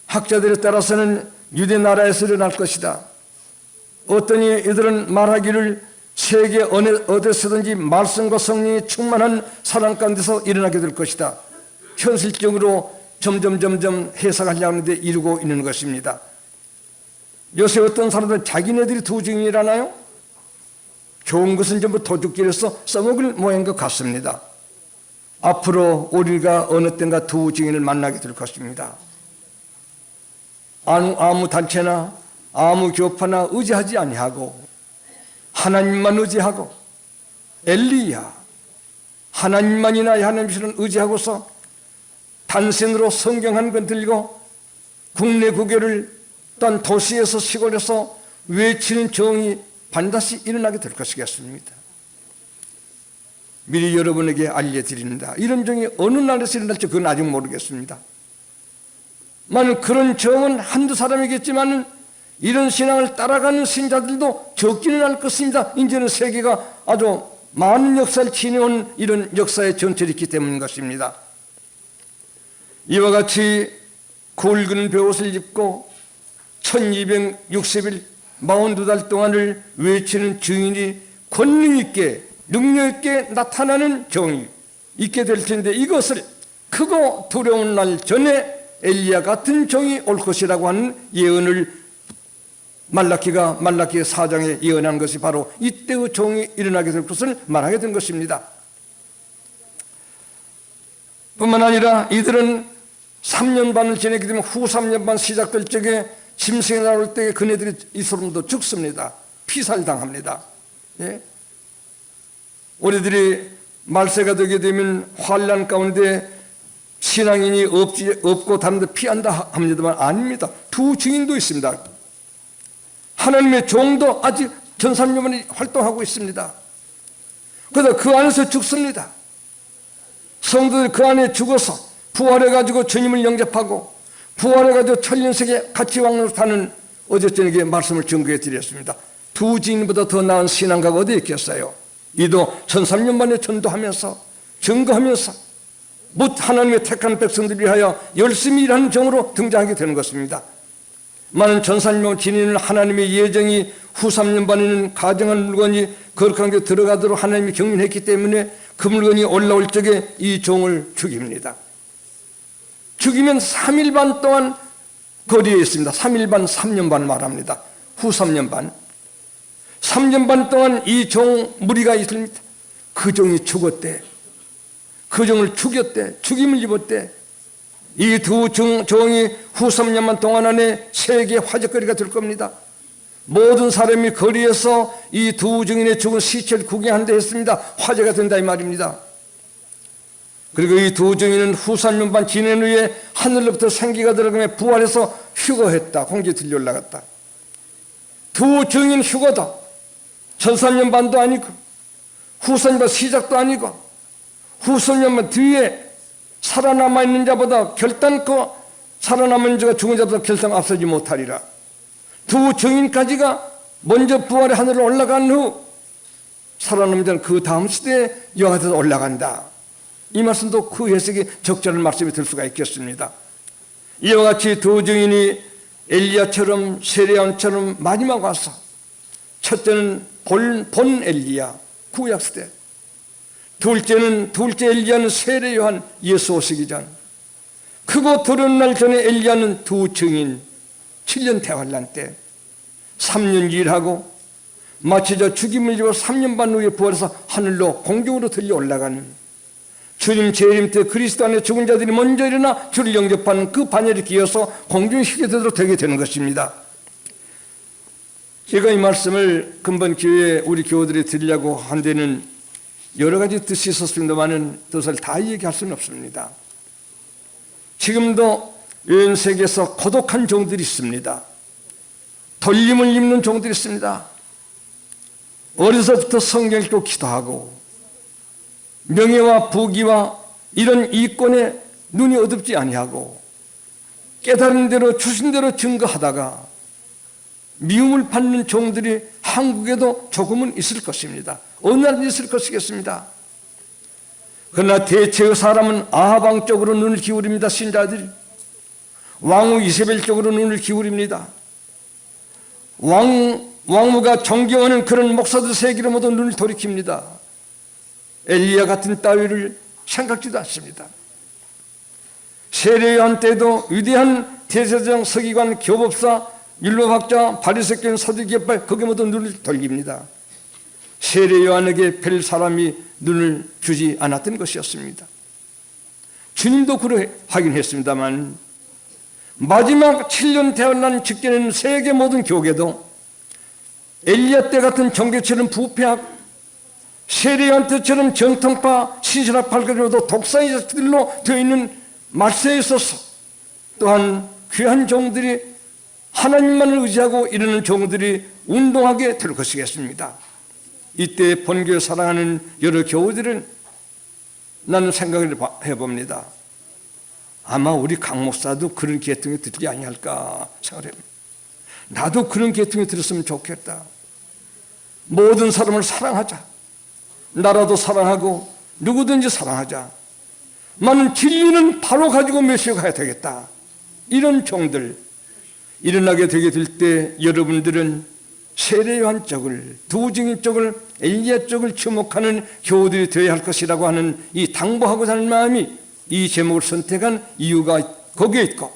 학자들에 따라서는 유대 나라에서 일어날 것이다. 어떤 이들은 말하기를 세계 어디서든지 말씀과 성령이 충만한 사람 가운데서 일어나게 될 것이다. 현실적으로 점점 해석하려고 하는데 이루고 있는 것입니다. 요새 어떤 사람들은 자기네들이 두 증인이라나요? 좋은 것은 전부 도둑질해서 써먹을 모양인 것 같습니다. 앞으로 우리가 어느 땐가 두 증인을 만나게 될 것입니다. 아무 단체나 아무 교파나 의지하지 아니하고 하나님만 의지하고 엘리야 하나님만이나 하나님처럼 의지하고서 단신으로 성경 한 권 들고 국내 국외를 또한 도시에서 시골에서 외치는 정이 반드시 일어나게 될 것이겠습니다. 미리 여러분에게 알려드립니다. 이런 정이 어느 날에서 일어날지 그건 아직 모르겠습니다. 만약 그런 정은 한두 사람이겠지만 이런 신앙을 따라가는 신자들도 적지는 않을 것입니다. 이제는 세계가 아주 많은 역사를 지내온 이런 역사의 전철이 있기 때문인 것입니다. 이와 같이 굵은 베옷을 입고 1260일 42달 동안을 외치는 증인이 권능 있게 능력 있게 나타나는 정이 있게 될 텐데 이것을 크고 두려운 날 전에 엘리야 같은 종이 올 것이라고 하는 예언을 말라기 4장에 예언한 것이 바로 이때의 종이 일어나게 될 것을 말하게 된 것입니다. 뿐만 아니라 이들은 3년 반을 지내게 되면 후 3년 반 시작될 적에 짐승이 나올 때 그네들이 이 사람도 죽습니다. 피살당합니다. 예? 우리들이 말세가 되게 되면 환난 가운데 신앙인이 없고 다른 데 피한다 합니다만 아닙니다. 두 증인도 있습니다. 하나님의 종도 아직 전3년만에 활동하고 있습니다. 그러다 그 안에서 죽습니다. 성도들이 그 안에 죽어서 부활해가지고 주님을 영접하고 부활해가지고 천년세계 같이 왕으로 타는 어제 저녁에 말씀을 증거해 드렸습니다. 두 증인보다 더 나은 신앙가가 어디 있겠어요? 이도 전3년만에 전도하면서 증거하면서 못 하나님의 택한 백성들 위하여 열심히 일하는 종으로 등장하게 되는 것입니다. 많은 전3년 지니는 하나님의 예정이 후 3년 반에는 가정한 물건이 거룩한 게 들어가도록 하나님이 경륜했기 때문에 그 물건이 올라올 적에 이 종을 죽입니다. 죽이면 3일 반 동안 거리에 있습니다. 3일 반, 3년 반 말합니다. 후 3년 반. 3년 반 동안 이 종 무리가 있습니다. 그 종이 죽었대. 그 종을 죽였대. 죽임을 입었대. 이 두 종이 후 3년만 동안 안에 세계 화제거리가 될 겁니다. 모든 사람이 거리에서 이 두 증인의 죽은 시체를 구경한다 했습니다. 화제가 된다 이 말입니다. 그리고 이 두 증인은 후 3년 반 지낸 후에 하늘로부터 생기가 들어가며 부활해서 휴거했다. 공기에 들려 올라갔다. 두 증인 휴거다. 전 3년 반도 아니고 후 3년 반 시작도 아니고 후 3년 반 뒤에 살아남아있는 자보다 결단코 살아남은 자가 죽은 자보다 결단 앞서지 못하리라. 두 증인까지가 먼저 부활의 하늘로 올라간 후 살아남은 자는 그 다음 시대에 여호와 앞에서 올라간다. 이 말씀도 그 해석이 적절한 말씀이 될 수가 있겠습니다. 이와 같이 두 증인이 엘리야처럼 세례요한처럼 마지막 와서 첫째는 본 엘리야 구약시대, 둘째 엘리야는 세례요한 예수 오시기 전, 크고 두려운 날 전에 엘리야는 두 증인 7년 대환란 때 3년 일하고 마치 저 죽임을 입어 3년 반 후에 부활해서 하늘로 공중으로 들려 올라가는 주님 재림 때 그리스도 안에 죽은 자들이 먼저 일어나 주를 영접하는 그 반열에 기어서 공중에 쉬게 되도록 되게 되는 것입니다. 제가 이 말씀을 근본 기회에 우리 교우들이 드리려고 한 데는 여러 가지 뜻이 있었습니다만은 뜻을 다 얘기할 수는 없습니다. 지금도 연 세계에서 고독한 종들이 있습니다. 돌림을 입는 종들이 있습니다. 어려서부터 성경 읽고 기도하고 명예와 부귀와 이런 이권에 눈이 어둡지 아니하고 깨달은 대로 주신 대로 증거하다가 미움을 받는 종들이 한국에도 조금은 있을 것입니다. 어느 나라도 있을 것이겠습니다. 그러나 대체의 사람은 아하방 쪽으로 눈을 기울입니다. 신자들이 왕후 이세벨 쪽으로 눈을 기울입니다. 왕후가 존경하는 그런 목사들 세계로 모두 눈을 돌이킵니다. 엘리야 같은 따위를 생각지도 않습니다. 세례요한 때도 위대한 대제사장, 서기관, 교법사, 율법학자, 바리새교인, 사두개파 거기에 모두 눈을 돌립니다. 세례요한에게 별 사람이 눈을 주지 않았던 것이었습니다. 주님도 그러하긴 했습니다만 마지막 7년 대환란 직전에는 세계 모든 교계도 엘리야 때 같은 종교처럼 부패하고 세례요한 때처럼 정통파 신신학파들도 독사의 자식들로 되어 있는 말세에 있어서 또한 귀한 종들이 하나님만을 의지하고 이르는 종들이 운동하게 될 것이겠습니다. 이때 본교를 사랑하는 여러 교우들은 나는 생각을 해봅니다. 아마 우리 강 목사도 그런 계통에 들지 아니할까 생각합니다. 나도 그런 계통에 들었으면 좋겠다. 모든 사람을 사랑하자. 나라도 사랑하고 누구든지 사랑하자. 나는 진리는 바로 가지고 메시아 가야 되겠다. 이런 종들 일어나게 되게 될 때 여러분들은 세례요한 쪽을, 두 증인 쪽을, 엘리야 쪽을 주목하는 교우들이 되어야 할 것이라고 하는 이 당부하고자 하는 마음이 이 제목을 선택한 이유가 거기에 있고,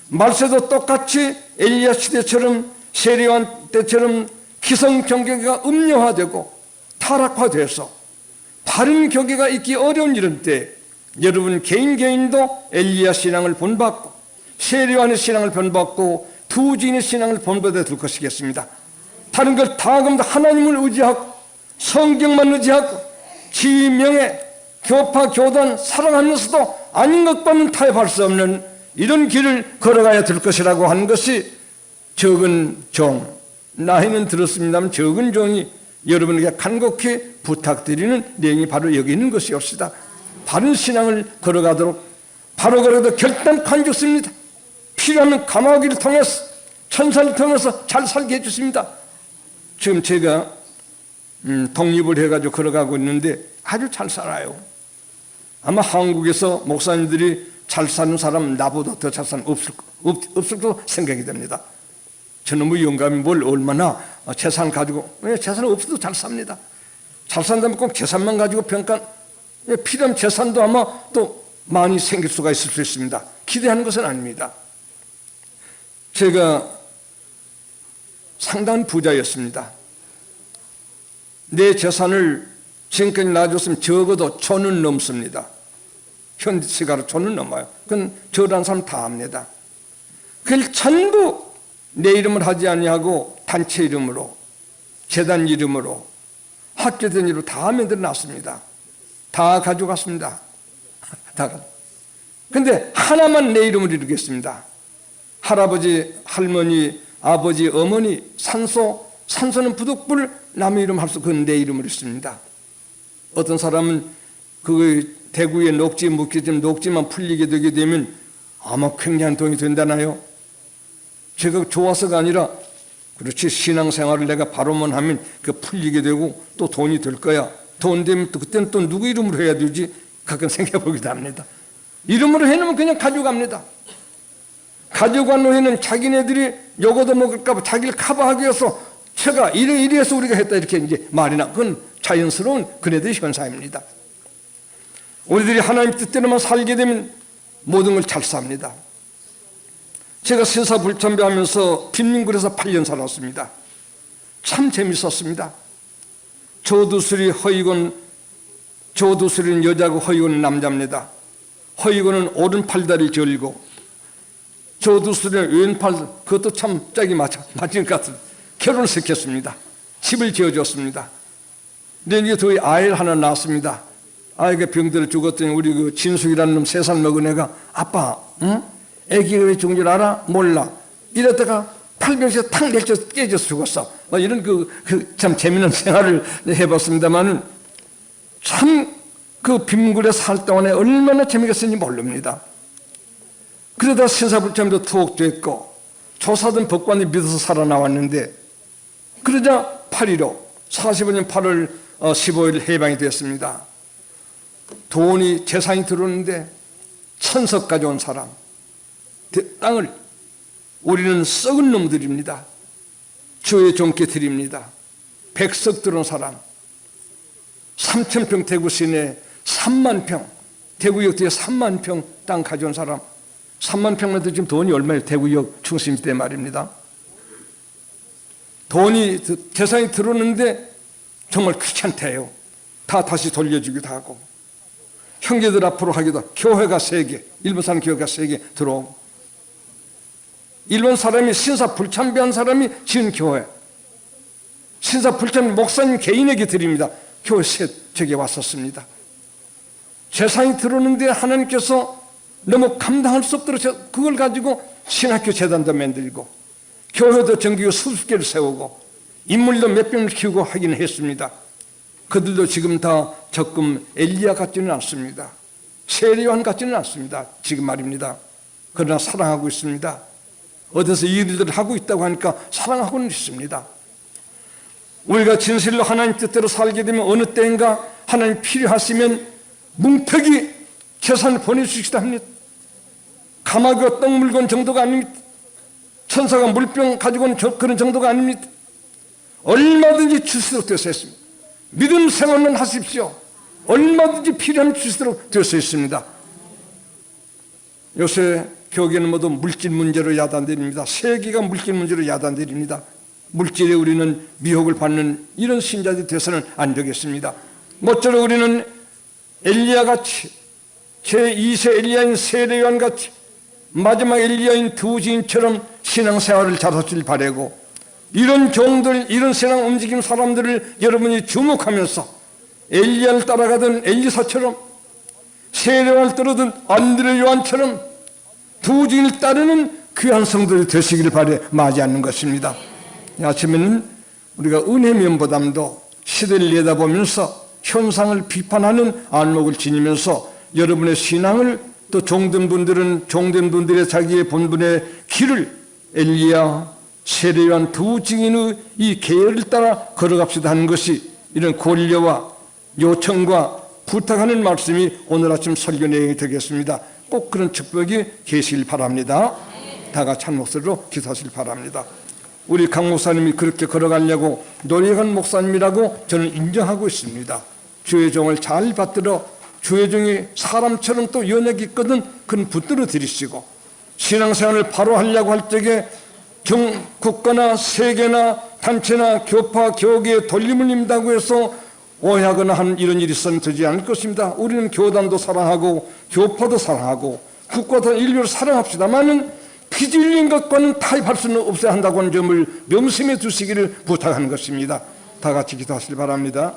말세도 똑같이 엘리야 시대처럼 세례요한 때처럼 기성 경계가 음료화되고 타락화돼서 바른 교계가 있기 어려운 이런 때 여러분 개인도 엘리야 신앙을 본받고 세례요한의 신앙을 본받고 두 증인의 신앙을 본받아 될 것이겠습니다. 다른 걸 다 그럼 하나님을 의지하고 성경만 의지하고 지명예, 교파, 교단 사랑하면서도 아닌 것과는 타협할 수 없는 이런 길을 걸어가야 될 것이라고 하는 것이 적은 종, 나이는 들었습니다만 적은 종이 여러분에게 간곡히 부탁드리는 내용이 바로 여기 있는 것이옵시다. 바른 신앙을 걸어가도록 바로 걸어도 결단판 죽습니다. 필요하면 감화기를 통해서 천사를 통해서 잘 살게 해주십니다. 지금 제가 독립을 해가지고 걸어가고 있는데 아주 잘 살아요. 아마 한국에서 목사님들이 잘 사는 사람 나보다 더 잘 사는 없을 거 생각이 됩니다. 저는 뭐 영감이 뭘 얼마나 재산 가지고 재산 없어도 잘 삽니다. 잘 산다면 꼭 재산만 가지고 평가 필요한 재산도 아마 또 많이 생길 수가 있을 수 있습니다. 기대하는 것은 아닙니다. 제가 상당한 부자였습니다. 내 재산을 지금까지 놔줬으면 적어도 1,000은 넘습니다. 현지 시가로 1,000은 넘어요. 그건 저라는 사람 다 압니다. 그걸 전부 내 이름을 하지 아니하고 단체 이름으로, 재단 이름으로, 학교된 이름으로 다 만들어놨습니다. 다 가져갔습니다. 근데 하나만 내 이름을 이루겠습니다. 할아버지, 할머니, 아버지, 어머니, 산소는 부득불 남의 이름 할 수, 그건 내 이름을 있습니다. 어떤 사람은 그 대구에 녹지 묵기쯤 녹지만 풀리게 되게 되면 아마 굉장한 돈이 된다나요? 제가 좋아서가 아니라 그렇지, 신앙생활을 내가 바로만 하면 그 풀리게 되고 또 돈이 될 거야. 돈 되면 또 그때는 또 누구 이름으로 해야 되지? 가끔 생각해 보기도 합니다. 이름으로 해놓으면 그냥 가져갑니다. 가져간 후에는 자기네들이 요거도 먹을까 봐 자기를 커버하기 위해서 제가 이래서 우리가 했다 이렇게 이제 말이나, 그건 자연스러운 그네들의 현상입니다. 우리들이 하나님 뜻대로만 살게 되면 모든 걸 잘 삽니다. 제가 세사불참배하면서 빈민굴에서 8년 살았습니다. 참 재밌었습니다. 조두술이 조두술은 여자고 허이곤은 남자입니다. 허이곤은 오른팔다리 절고 조두술은 왼팔, 그것도 참 짝이 맞은 것 같은 결혼을 시켰습니다. 집을 지어줬습니다. 근데 이게 저희 아이를 하나 낳았습니다. 아이가 병들어 죽었더니 우리 그 진숙이라는 놈 3살 먹은 애가 아빠, 응? 애기가 왜 죽은 줄 알아? 몰라. 이러다가 팔병에서 탁 내려서 깨져서 죽었어. 뭐 이런 참 재미있는 생활을 해봤습니다만은 참 그 빈굴에 살 동안에 얼마나 재미있었는지 모릅니다. 그러다 신사불참도 투옥됐고 조사든 법관이 믿어서 살아나왔는데 그러자 8.15 45년 8월 15일 해방이 됐습니다. 돈이 재산이 들어오는데 천석 가져온 사람 땅을 우리는 썩은 놈들입니다. 주의 종께 드립니다. 100석 들어온 사람 3,000평 대구 시내 3만 평 대구역 뒤에 3만 평 땅 가져온 사람 3만 평만 해도 지금 돈이 얼마예요? 대구역 중심 때 말입니다. 돈이 재산이 들어오는데 정말 귀찮대요. 다 다시 돌려주기도 하고 형제들 앞으로 하기도 교회가 3개 일본 사람 교회가 3개 들어오고 일본 사람이 신사 불참배한 사람이 지은 교회 신사 불참 목사님 개인에게 드립니다. 교회 셋 저기 왔었습니다. 재산이 들어오는데 하나님께서 너무 감당할 수 없도록 그걸 가지고 신학교 재단도 만들고 교회도 정규교 수십 개를 세우고 인물도 몇 명을 키우고 하긴 했습니다. 그들도 지금 다 적금 엘리야 같지는 않습니다. 세례요한 같지는 않습니다. 지금 말입니다. 그러나 사랑하고 있습니다. 어디서 이 일들을 하고 있다고 하니까 사랑하고는 있습니다. 우리가 진실로 하나님 뜻대로 살게 되면 어느 때인가 하나님 필요하시면 뭉태기 재산을 보내주시기도 합니다. 감옥에 떡 물건 정도가 아닙니다. 천사가 물병 가지고 온 그런 정도가 아닙니다. 얼마든지 주시도록 되어 있습니다. 믿음 생활만 하십시오. 얼마든지 필요한 주시도록 되어 있습니다. 요새 교계는 모두 물질 문제로 야단들입니다. 세계가 물질 문제로 야단들입니다. 물질에 우리는 미혹을 받는 이런 신자들이 되어서는 안 되겠습니다. 모쪼록 우리는 엘리야같이 제2세 엘리야인 세례요한같이 마지막 엘리야인 두 지인처럼 신앙생활을 잘하길 바라고 이런 종들 이런 신앙 움직임 사람들을 여러분이 주목하면서 엘리야를 따라가던 엘리사처럼 세례요한을 따르던 안드레 요한처럼 두 지인을 따르는 귀한 성도들이 되시기를 바라 마지 않는 것입니다. 아침에는 우리가 은혜 면보담도 시대를 내다보면서 현상을 비판하는 안목을 지니면서 여러분의 신앙을 또 종된 분들의 자기의 본분의 길을 엘리야, 세례요한 두 증인의 이 계열을 따라 걸어갑시다 하는 것이 이런 권려와 요청과 부탁하는 말씀이 오늘 아침 설교 내용이 되겠습니다. 꼭 그런 축복이 계시길 바랍니다. 다 같이 한 목소리로 기도하시길 바랍니다. 우리 강 목사님이 그렇게 걸어가려고 노력한 목사님이라고 저는 인정하고 있습니다. 주의 종을 잘 받들어 주의 종이 사람처럼 또 연약이 있거든 그건 붙들어 드리시고 신앙생활을 바로 하려고 할 적에 국가나 세계나 단체나 교파 교계에 돌림을 입는다고 해서 오해하거나 하는 이런 일이 있어는 되지 않을 것입니다. 우리는 교단도 사랑하고 교파도 사랑하고 국가도 인류를 사랑합시다만은 피 질린 것과는 타협할 수는 없어야 한다고 하는 점을 명심해 두시기를 부탁하는 것입니다. 다 같이 기도하시기 바랍니다.